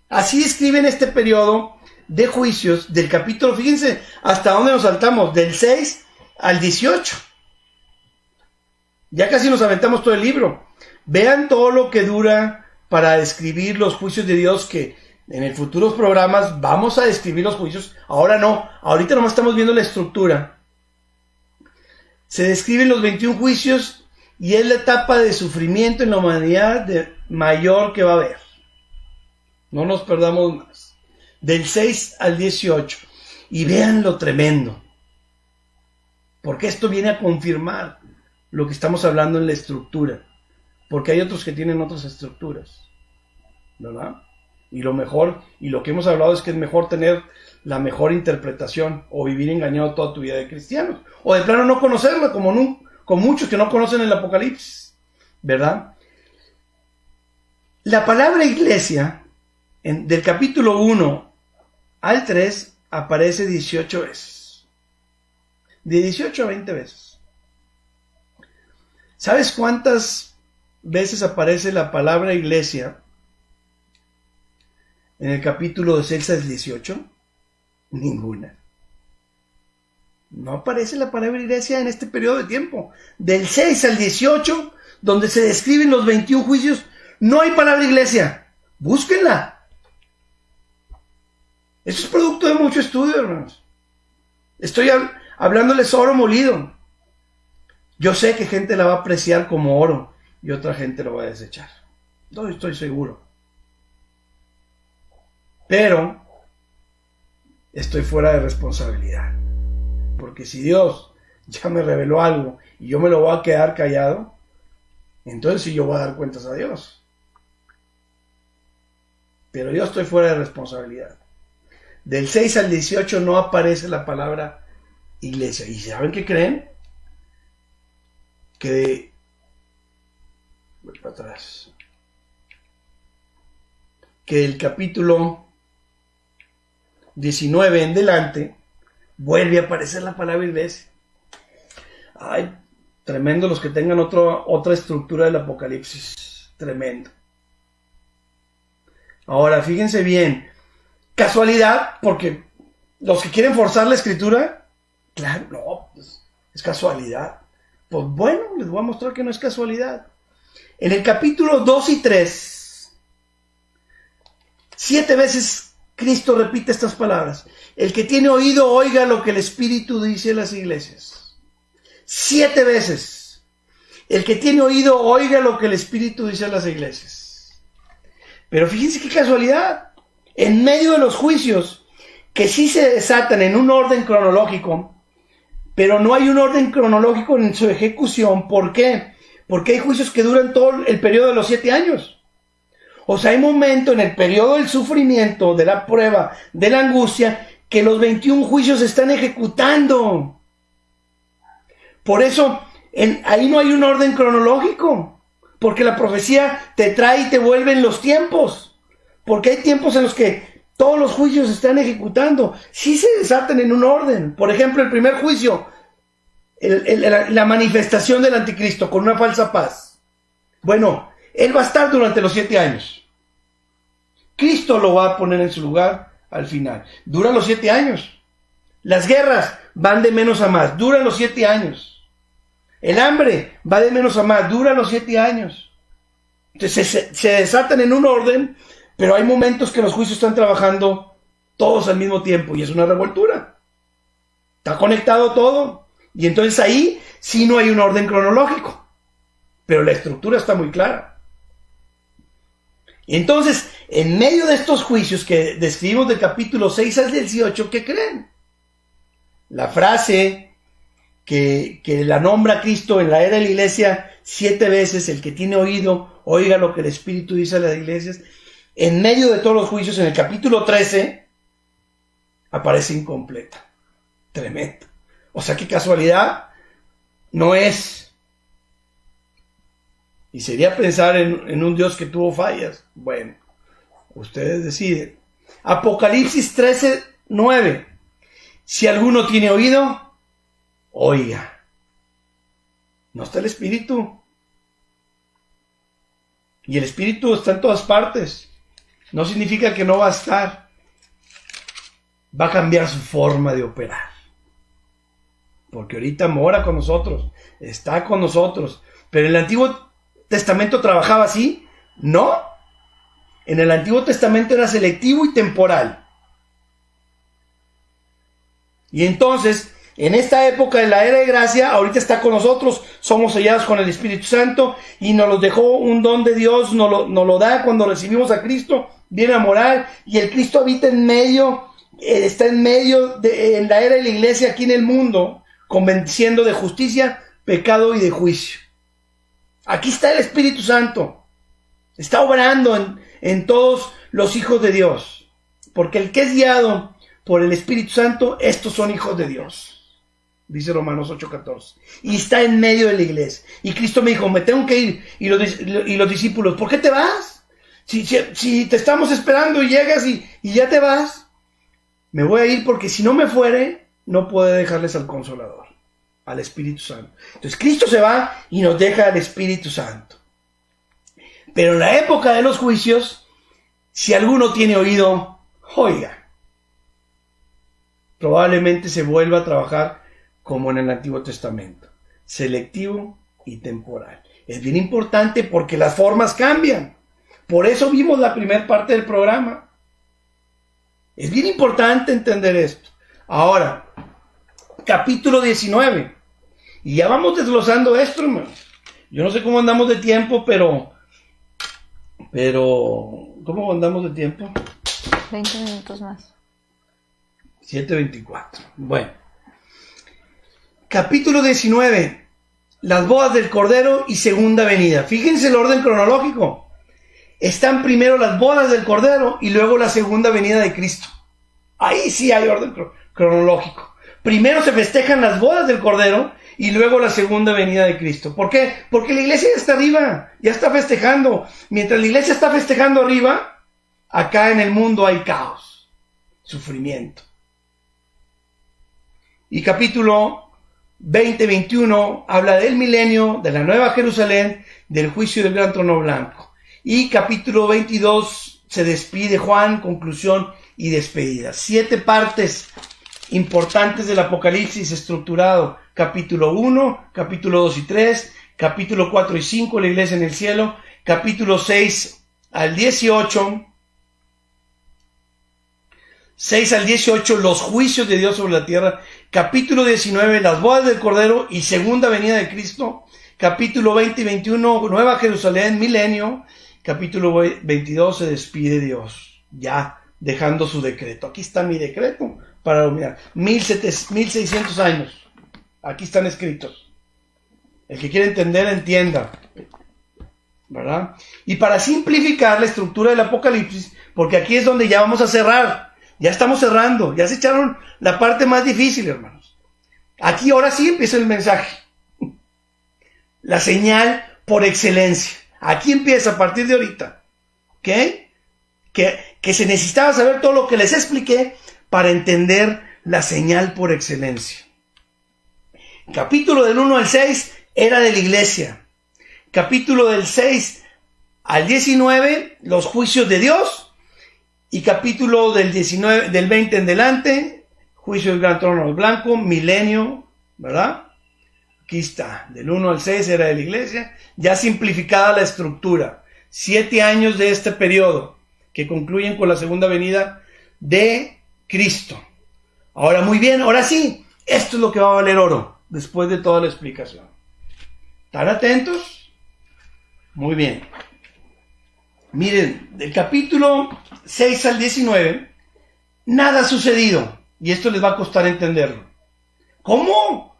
Así describen este periodo de juicios del capítulo, fíjense hasta dónde nos saltamos, del 6 al 18. Ya casi nos aventamos todo el libro. Vean todo lo que dura para describir los juicios de Dios, que en el futuros programas vamos a describir los juicios. Ahora no, ahorita nomás estamos viendo la estructura. Se describen los 21 juicios y es la etapa de sufrimiento en la humanidad mayor que va a haber. No nos perdamos más. Del 6 al 18. Y vean lo tremendo. Porque esto viene a confirmar lo que estamos hablando en la estructura. Porque hay otros que tienen otras estructuras, ¿verdad? Y lo mejor, y lo que hemos hablado es que es mejor tener la mejor interpretación o vivir engañado toda tu vida de cristianos. O de plano no conocerla, como muchos que no conocen el Apocalipsis, ¿verdad? La palabra iglesia, del capítulo 1 al 3, aparece 18 veces. De 18 a 20 veces. ¿Sabes cuántas veces aparece la palabra iglesia en el capítulo de 6 al 18? Ninguna. No aparece la palabra iglesia en este periodo de tiempo. Del 6 al 18, donde se describen los 21 juicios, no hay palabra iglesia. Búsquenla. Eso es producto de mucho estudio, hermanos. Estoy hablándoles oro molido. Yo sé que gente la va a apreciar como oro y otra gente lo va a desechar. No estoy seguro. Pero estoy fuera de responsabilidad. Porque si Dios ya me reveló algo y yo me lo voy a quedar callado, entonces sí yo voy a dar cuentas a Dios. Pero yo estoy fuera de responsabilidad. Del 6 al 18 no aparece la palabra iglesia. ¿Y saben qué creen? Que... voy para atrás. Que el capítulo 19 en delante vuelve a aparecer la palabra iglesia. Ay, tremendo los que tengan otra estructura del Apocalipsis. Tremendo. Ahora, fíjense bien. Casualidad, porque los que quieren forzar la escritura, claro, no, pues, es casualidad. Pues bueno, les voy a mostrar que no es casualidad. En el capítulo 2 y 3, 7 veces Cristo repite estas palabras. El que tiene oído, oiga lo que el Espíritu dice a las iglesias. 7 veces. El que tiene oído, oiga lo que el Espíritu dice a las iglesias. Pero fíjense qué casualidad. En medio de los juicios, que sí se desatan en un orden cronológico, pero no hay un orden cronológico en su ejecución. ¿Por qué? Porque hay juicios que duran todo el periodo de los 7 años. O sea, hay momentos en el periodo del sufrimiento, de la prueba, de la angustia, que los 21 juicios se están ejecutando. Por eso, ahí no hay un orden cronológico, porque la profecía te trae y te vuelve en los tiempos. Porque hay tiempos en los que todos los juicios se están ejecutando. Sí se desatan en un orden. Por ejemplo, el primer juicio, la manifestación del anticristo con una falsa paz. Bueno, él va a estar durante los 7 años. Cristo lo va a poner en su lugar al final. Duran los 7 años. Las guerras van de menos a más. Duran los 7 años. El hambre va de menos a más. Duran los 7 años. Entonces se desatan en un orden, pero hay momentos que los juicios están trabajando todos al mismo tiempo y es una revoltura. Está conectado todo. Y entonces ahí sí no hay un orden cronológico. Pero la estructura está muy clara. Y entonces, en medio de estos juicios que describimos del capítulo 6 al 18, ¿qué creen? La frase que la nombra Cristo en la era de la iglesia 7 veces, el que tiene oído, oiga lo que el Espíritu dice a las iglesias. En medio de todos los juicios, en el capítulo 13, aparece incompleta. Tremendo. O sea, qué casualidad no es. Y sería pensar en un Dios que tuvo fallas. Bueno, ustedes deciden. Apocalipsis 13, 9. Si alguno tiene oído, oiga. No está el Espíritu. Y el Espíritu está en todas partes. No significa que no va a estar. Va a cambiar su forma de operar. Porque ahorita mora con nosotros. Está con nosotros. Pero en el Antiguo Testamento trabajaba así. No. En el Antiguo Testamento era selectivo y temporal. Y entonces, En esta época de la era de gracia, ahorita está con nosotros, somos sellados con el Espíritu Santo y nos lo dejó un don de Dios, nos lo da cuando recibimos a Cristo, viene a morar y el Cristo habita en medio, está en la era de la iglesia aquí en el mundo, convenciendo de justicia, pecado y de juicio. Aquí está el Espíritu Santo, está obrando en todos los hijos de Dios, porque el que es guiado por el Espíritu Santo, estos son hijos de Dios. Dice Romanos 8:14. Y está en medio de la iglesia. Y Cristo me dijo, me tengo que ir. Y los discípulos, ¿por qué te vas? Si te estamos esperando y llegas y ya te vas. Me voy a ir porque si no me fuere, no puedo dejarles al Consolador, al Espíritu Santo. Entonces Cristo se va y nos deja al Espíritu Santo. Pero en la época de los juicios, si alguno tiene oído, oiga. Probablemente se vuelva a trabajar como en el Antiguo Testamento, selectivo y temporal. Es bien importante porque las formas cambian. Por eso vimos la primera parte del programa. Es bien importante entender esto. Ahora, capítulo 19. Y ya vamos desglosando esto, hermano. Yo no sé cómo andamos de tiempo, pero ¿cómo andamos de tiempo? 20 minutos más. 7:24. Bueno. Capítulo 19. Las bodas del Cordero y segunda venida. Fíjense el orden cronológico. Están primero las bodas del Cordero y luego la segunda venida de Cristo. Ahí sí hay orden cronológico. Primero se festejan las bodas del Cordero y luego la segunda venida de Cristo. ¿Por qué? Porque la iglesia ya está arriba, ya está festejando. Mientras la iglesia está festejando arriba, acá en el mundo hay caos, sufrimiento. Y capítulo 20-21 habla del milenio, de la nueva Jerusalén, del juicio del gran trono blanco. Y capítulo 22 se despide Juan, conclusión y despedida. 7 partes importantes del Apocalipsis estructurado. Capítulo 1, capítulo 2 y 3, capítulo 4 y 5, la iglesia en el cielo, capítulo 6 al 18, 6 al 18, los juicios de Dios sobre la tierra. Capítulo 19, las bodas del Cordero y segunda venida de Cristo. Capítulo 20 y 21, Nueva Jerusalén, milenio. Capítulo 22, se despide Dios, ya dejando su decreto. Aquí está mi decreto para dominar. 1600 años. Aquí están escritos. El que quiere entender, entienda. ¿Verdad? Y para simplificar la estructura del Apocalipsis, porque aquí es donde ya vamos a cerrar. Ya estamos cerrando, ya se echaron la parte más difícil, hermanos. Aquí ahora sí empieza el mensaje. La señal por excelencia. Aquí empieza a partir de ahorita. ¿Ok? Que se necesitaba saber todo lo que les expliqué para entender la señal por excelencia. Capítulo del 1 al 6 era de la iglesia. Capítulo del 6 al 19, los juicios de Dios. Y capítulo del 19, del 20 en delante, juicio del gran trono blanco, milenio, ¿verdad? Aquí está, del 1 al 6 era de la iglesia, ya simplificada la estructura. 7 años de este periodo, que concluyen con la segunda venida de Cristo. Ahora, muy bien, ahora sí, esto es lo que va a valer oro, después de toda la explicación. ¿Están atentos? Muy bien. Miren, del capítulo 6 al 19, nada ha sucedido. Y esto les va a costar entenderlo. ¿Cómo?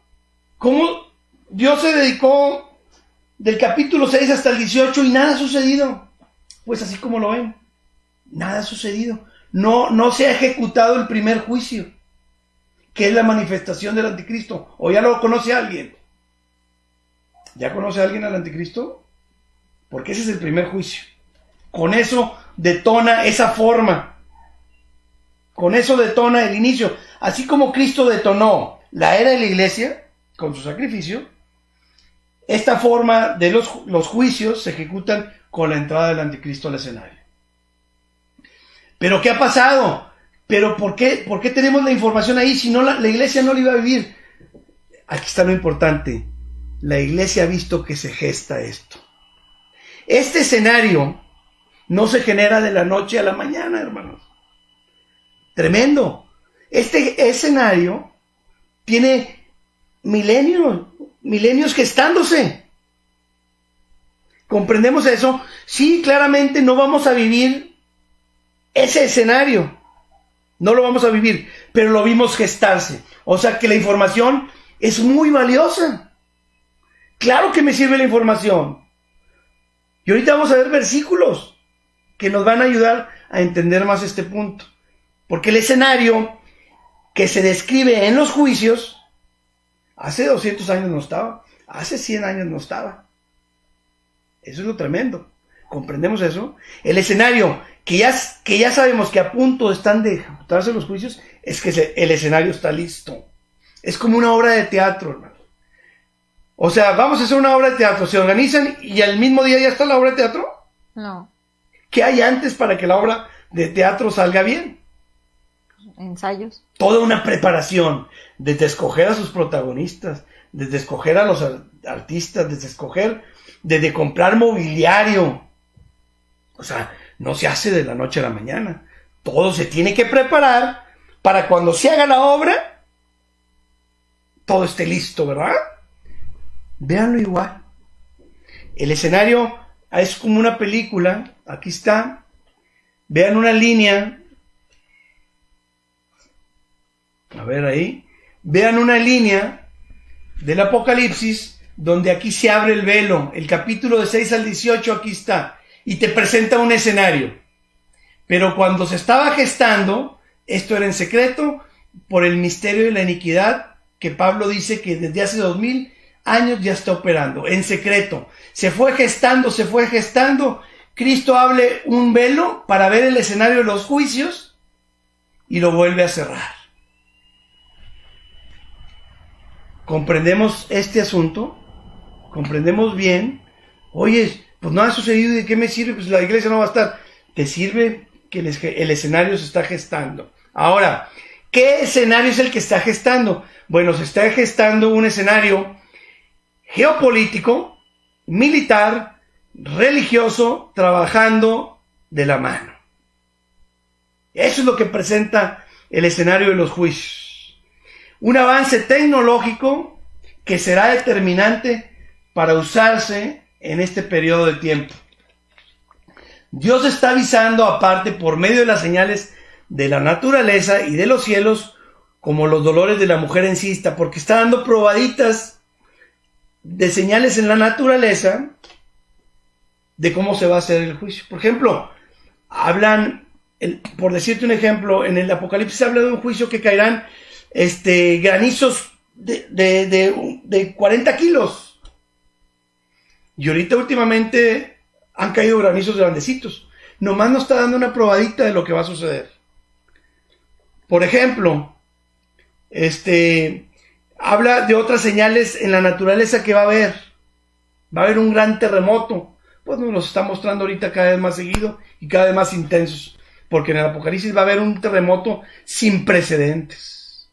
¿Cómo Dios se dedicó del capítulo 6 hasta el 18 y nada ha sucedido? Pues así como lo ven, nada ha sucedido. No se ha ejecutado el primer juicio, que es la manifestación del anticristo. ¿O ya lo conoce alguien? ¿Ya conoce alguien al anticristo? Porque ese es el primer juicio. Con eso detona esa forma. Con eso detona el inicio. Así como Cristo detonó la era de la iglesia con su sacrificio, esta forma de los juicios se ejecutan con la entrada del anticristo al escenario. ¿Pero qué ha pasado? ¿Pero por qué tenemos la información ahí si no la iglesia no la iba a vivir? Aquí está lo importante. La iglesia ha visto que se gesta esto. Este escenario no se genera de la noche a la mañana, hermanos. Tremendo. Este escenario tiene milenios gestándose. ¿Comprendemos eso? Sí, claramente no vamos a vivir ese escenario. No lo vamos a vivir, pero lo vimos gestarse. O sea que la información es muy valiosa. Claro que me sirve la información. Y ahorita vamos a ver versículos que nos van a ayudar a entender más este punto. Porque el escenario que se describe en los juicios, hace 200 años no estaba, hace 100 años no estaba. Eso es lo tremendo. ¿Comprendemos eso? El escenario que ya sabemos que a punto están de ejecutarse los juicios, es que el escenario está listo. Es como una obra de teatro, hermano. O sea, vamos a hacer una obra de teatro, se organizan y al mismo día ya está la obra de teatro. No. ¿Qué hay antes para que la obra de teatro salga bien? Ensayos. Toda una preparación, desde escoger a sus protagonistas, desde escoger a los artistas, desde comprar mobiliario. O sea, no se hace de la noche a la mañana. Todo se tiene que preparar para cuando se haga la obra, todo esté listo, ¿verdad? Véanlo igual. El escenario es como una película. Aquí está. Vean una línea. A ver ahí. Vean una línea del Apocalipsis donde aquí se abre el velo. El capítulo de 6 al 18 aquí está. Y te presenta un escenario. Pero cuando se estaba gestando, esto era en secreto por el misterio de la iniquidad que Pablo dice que desde hace 2000 años ya está operando, en secreto. Se fue gestando. Cristo abre un velo para ver el escenario de los juicios y lo vuelve a cerrar. ¿Comprendemos este asunto? ¿Comprendemos bien? Oye, pues no ha sucedido, ¿de qué me sirve? Pues la iglesia no va a estar. Te sirve que el escenario se está gestando. Ahora, ¿qué escenario es el que está gestando? Bueno, se está gestando un escenario geopolítico, militar, religioso, trabajando de la mano. Eso es lo que presenta el escenario de los juicios. Un avance tecnológico que será determinante para usarse en este periodo de tiempo. Dios está avisando aparte por medio de las señales de la naturaleza y de los cielos, como los dolores de la mujer encista, porque está dando probaditas de señales en la naturaleza de cómo se va a hacer el juicio. Por ejemplo, por decirte un ejemplo, en el Apocalipsis habla de un juicio que caerán granizos de 40 kilos. Y ahorita últimamente han caído granizos grandecitos. Nomás nos está dando una probadita de lo que va a suceder. Por ejemplo, habla de otras señales en la naturaleza que va a haber. Va a haber un gran terremoto. Pues nos los está mostrando ahorita cada vez más seguido y cada vez más intensos. Porque en el Apocalipsis va a haber un terremoto sin precedentes.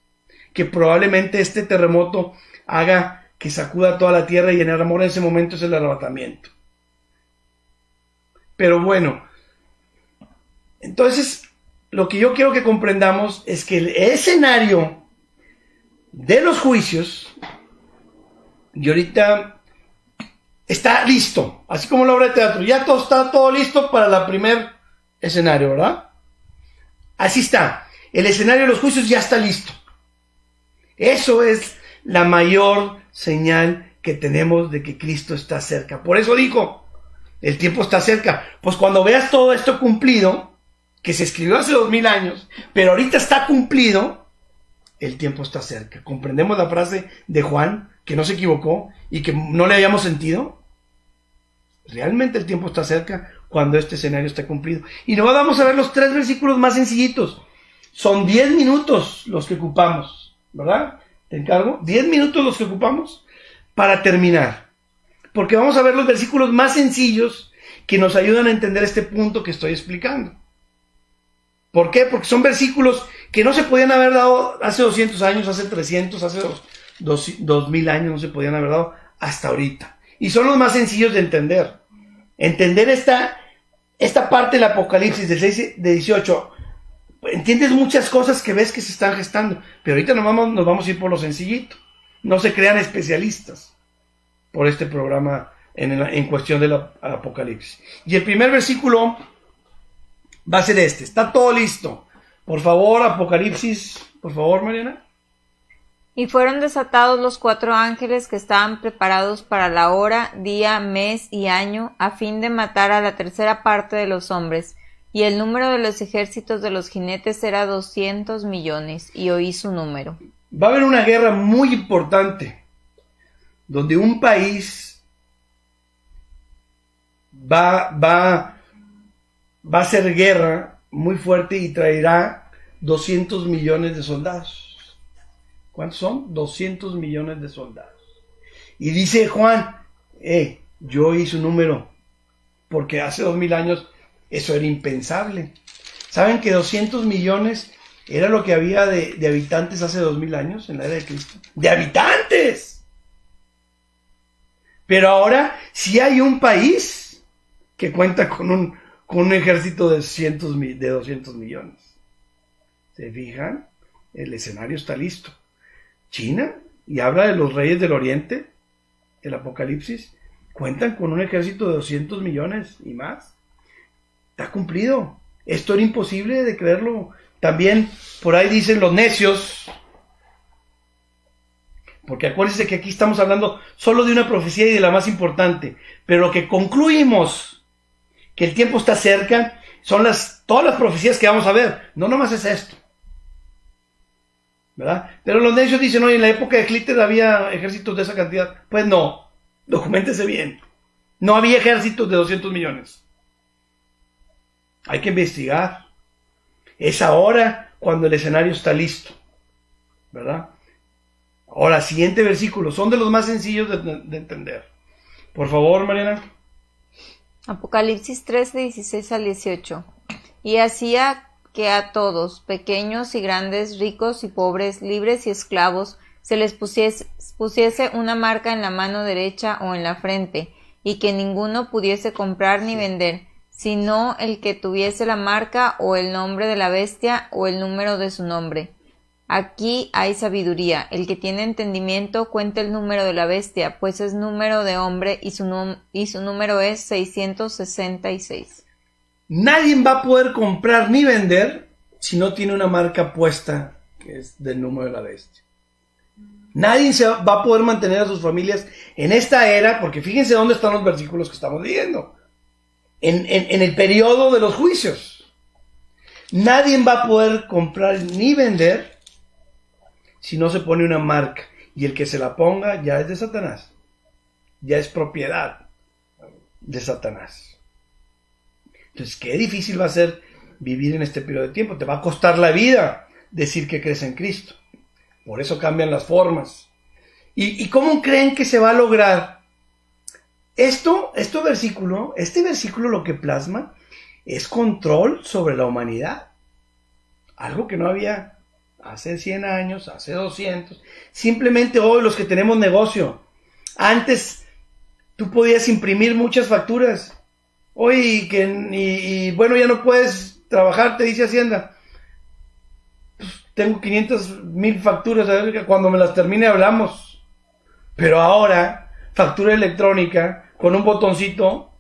Que probablemente este terremoto haga que sacuda toda la tierra y en el amor en ese momento es el arrebatamiento. Pero bueno, entonces lo que yo quiero que comprendamos es que el escenario de los juicios y ahorita está listo, así como la obra de teatro, ya está todo listo para el primer escenario, ¿verdad? Así está, el escenario de los juicios ya está listo. Eso es la mayor señal que tenemos de que Cristo está cerca. Por eso dijo, el tiempo está cerca. Pues cuando veas todo esto cumplido, que se escribió hace 2000 años, pero ahorita está cumplido, el tiempo está cerca. ¿Comprendemos la frase de Juan, que no se equivocó y que no le hayamos sentido? Realmente el tiempo está cerca cuando este escenario está cumplido. Y nos vamos a ver los 3 versículos más sencillitos. Son 10 minutos los que ocupamos, ¿verdad? Te encargo, 10 minutos los que ocupamos para terminar. Porque vamos a ver los versículos más sencillos que nos ayudan a entender este punto que estoy explicando. ¿Por qué? Porque son versículos que no se podían haber dado hace 200 años, hace 300, hace 2000 años, no se podían haber dado hasta ahorita. Y son los más sencillos de entender. Entender esta parte del Apocalipsis del 6 de 18 entiendes muchas cosas que ves que se están gestando, pero ahorita nos vamos a ir por lo sencillito. No se crean especialistas por este programa en cuestión del Apocalipsis. Y el primer versículo va a ser este. Está todo listo. Por favor, Apocalipsis, por favor, Mariana. Y fueron desatados los 4 ángeles que estaban preparados para la hora, día, mes y año, a fin de matar a la tercera parte de los hombres. Y el número de los ejércitos de los jinetes era 200 millones, y oí su número. Va a haber una guerra muy importante, donde un país va a hacer guerra muy fuerte y traerá 200 millones de soldados. ¿Cuántos son? 200 millones de soldados. Y dice Juan, yo oí su número, porque hace 2000 años eso era impensable. ¿Saben que 200 millones era lo que había de habitantes hace 2000 años en la era de Cristo? ¡De habitantes! Pero ahora sí hay un país que cuenta con un ejército de 200 millones. ¿Se fijan? El escenario está listo. China, y habla de los reyes del oriente, el Apocalipsis, cuentan con un ejército de 200 millones y más. Está cumplido. Esto era imposible de creerlo. También por ahí dicen los necios, porque acuérdense que aquí estamos hablando solo de una profecía y de la más importante, pero lo que concluimos que el tiempo está cerca son todas las profecías que vamos a ver. No nomás es esto, ¿verdad? Pero los necios dicen, oye, en la época de Clíter había ejércitos de esa cantidad. Pues no, documéntese bien. No había ejércitos de 200 millones. Hay que investigar. Es ahora cuando el escenario está listo, ¿verdad? Ahora, siguiente versículo. Son de los más sencillos de entender. Por favor, Mariana. Apocalipsis 3, 16 al 18. Y hacía que a todos, pequeños y grandes, ricos y pobres, libres y esclavos, se les pusiese una marca en la mano derecha o en la frente, y que ninguno pudiese comprar ni vender, sino el que tuviese la marca o el nombre de la bestia o el número de su nombre. Aquí hay sabiduría. El que tiene entendimiento cuenta el número de la bestia, pues es número de hombre y su número es 666. Nadie va a poder comprar ni vender si no tiene una marca puesta que es del número de la bestia. Nadie va a poder mantener a sus familias en esta era, porque fíjense dónde están los versículos que estamos leyendo. En el periodo de los juicios. Nadie va a poder comprar ni vender si no se pone una marca. Y el que se la ponga ya es de Satanás. Ya es propiedad de Satanás. Entonces, qué difícil va a ser vivir en este periodo de tiempo. Te va a costar la vida decir que crees en Cristo. Por eso cambian las formas. ¿Y cómo creen que se va a lograr? Este versículo lo que plasma es control sobre la humanidad. Algo que no había hace 100 años, hace 200. Simplemente hoy los que tenemos negocio. Antes tú podías imprimir muchas facturas. Hoy bueno, ya no puedes trabajar, te dice Hacienda. Pues, tengo 500,000 facturas, a ver que cuando me las termine hablamos. Pero ahora, factura electrónica, con un botoncito,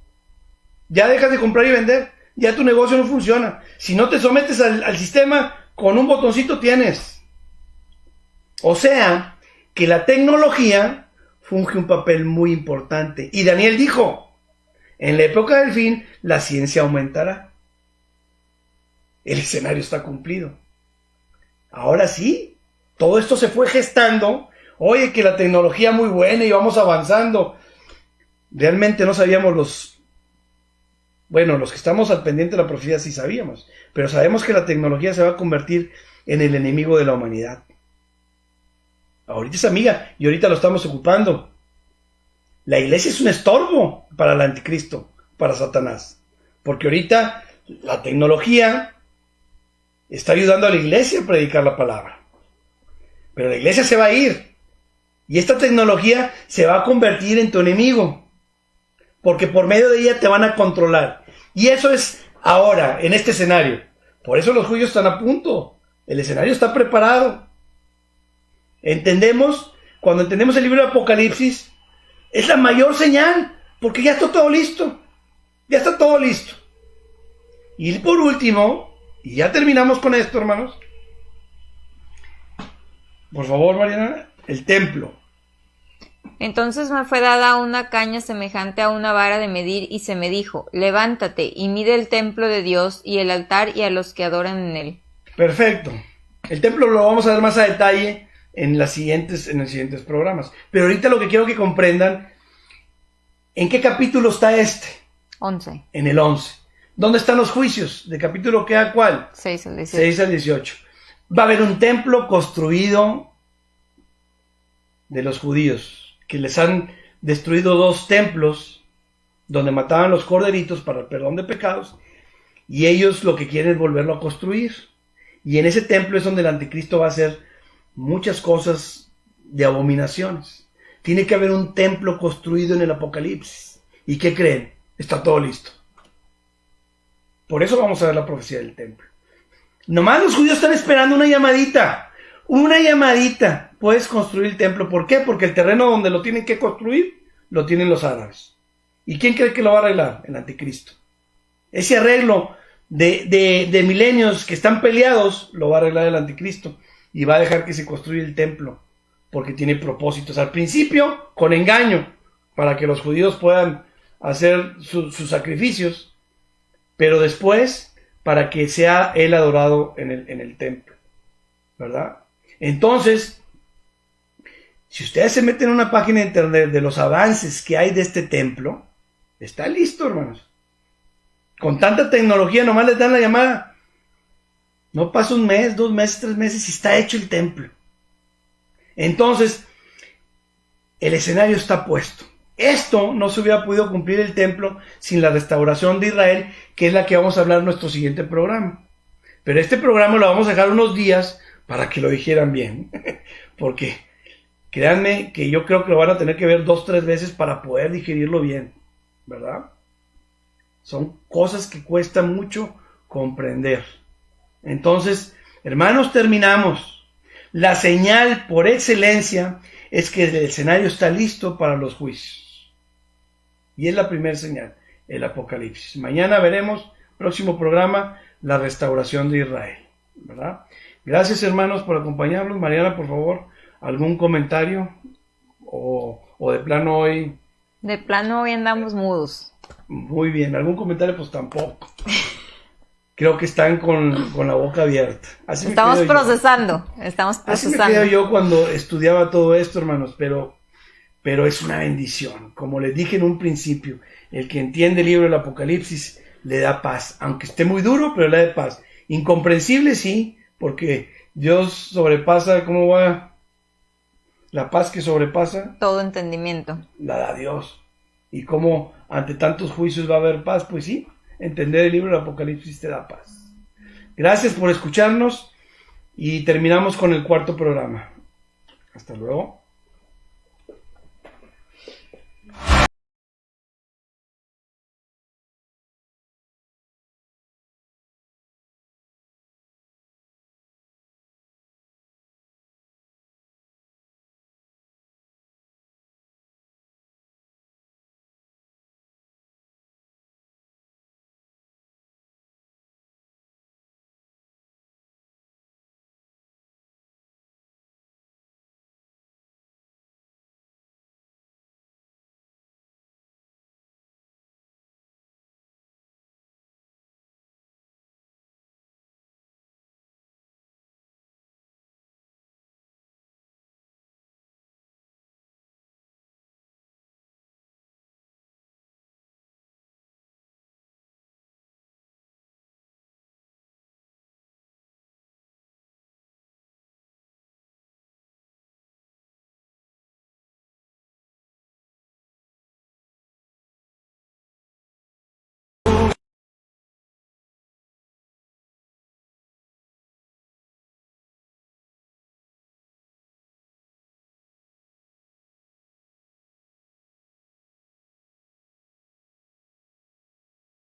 ya dejas de comprar y vender. Ya tu negocio no funciona. Si no te sometes al sistema, con un botoncito tienes. O sea, que la tecnología funge un papel muy importante. Y Daniel dijo, en la época del fin, la ciencia aumentará. El escenario está cumplido. Ahora sí, todo esto se fue gestando. Oye, que la tecnología muy buena y vamos avanzando. Realmente no sabíamos los que estamos al pendiente de la profecía sí sabíamos, pero sabemos que la tecnología se va a convertir en el enemigo de la humanidad. Ahorita es amiga y ahorita lo estamos ocupando. La iglesia es un estorbo para el anticristo, para Satanás, porque ahorita la tecnología está ayudando a la iglesia a predicar la palabra, pero la iglesia se va a ir y esta tecnología se va a convertir en tu enemigo, porque por medio de ella te van a controlar. Y eso es ahora, en este escenario. Por eso los juicios están a punto. El escenario está preparado. Cuando entendemos el libro de Apocalipsis, es la mayor señal, porque ya está todo listo. Ya está todo listo. Y por último, y ya terminamos con esto, hermanos. Por favor, Mariana, el templo. Entonces me fue dada una caña semejante a una vara de medir, y se me dijo: levántate y mide el templo de Dios y el altar y a los que adoran en él. Perfecto. El templo lo vamos a ver más a detalle en los siguientes programas. Pero ahorita lo que quiero que comprendan, ¿en qué capítulo está este? 11. En el 11. ¿Dónde están los juicios? ¿De capítulo qué a cuál? 6 al 18. 6 al 18. Va a haber un templo construido de los judíos, que les han destruido 2 templos donde mataban los corderitos para el perdón de pecados, y ellos lo que quieren es volverlo a construir. Y en ese templo es donde el anticristo va a hacer muchas cosas de abominaciones. Tiene que haber un templo construido en el Apocalipsis. ¿Y qué creen? Está todo listo. Por eso vamos a ver la profecía del templo. Nomás los judíos están esperando una llamadita. Una llamadita. Puedes construir el templo. ¿Por qué? Porque el terreno donde lo tienen que construir lo tienen los árabes. ¿Y quién cree que lo va a arreglar? El anticristo. Ese arreglo de milenios que están peleados lo va a arreglar el anticristo. Y va a dejar que se construya el templo. Porque tiene propósitos. Al principio, con engaño. Para que los judíos puedan hacer sus sacrificios. Pero después, para que sea él adorado en el templo. ¿Verdad? Entonces, si ustedes se meten en una página de internet de los avances que hay de este templo, está listo, hermanos. Con tanta tecnología, nomás les dan la llamada. No pasa un mes, 2 meses, 3 meses y está hecho el templo. Entonces, el escenario está puesto. Esto no se hubiera podido cumplir el templo sin la restauración de Israel, que es la que vamos a hablar en nuestro siguiente programa. Pero este programa lo vamos a dejar unos días para que lo dijeran bien. Porque créanme que yo creo que lo van a tener que ver 2, 3 veces para poder digerirlo bien. ¿Verdad? Son cosas que cuesta mucho comprender. Entonces, hermanos, terminamos. La señal por excelencia es que el escenario está listo para los juicios. Y es la primera señal, el Apocalipsis. Mañana veremos, próximo programa, la restauración de Israel. ¿Verdad? Gracias, hermanos, por acompañarnos. Mariana, por favor, ¿algún comentario? ¿O de plano hoy? De plano hoy andamos mudos. Muy bien, ¿algún comentario? Pues tampoco. Creo que están con la boca abierta. Estamos procesando. Así me quedo yo cuando estudiaba todo esto, hermanos, pero es una bendición. Como les dije en un principio, el que entiende el libro del Apocalipsis le da paz, aunque esté muy duro, pero le da paz. Incomprensible, sí, porque Dios sobrepasa, ¿cómo va? La paz que sobrepasa todo entendimiento. La da Dios. Y como ante tantos juicios va a haber paz, pues sí, entender el libro del Apocalipsis te da paz. Gracias por escucharnos y terminamos con el 4º programa. Hasta luego.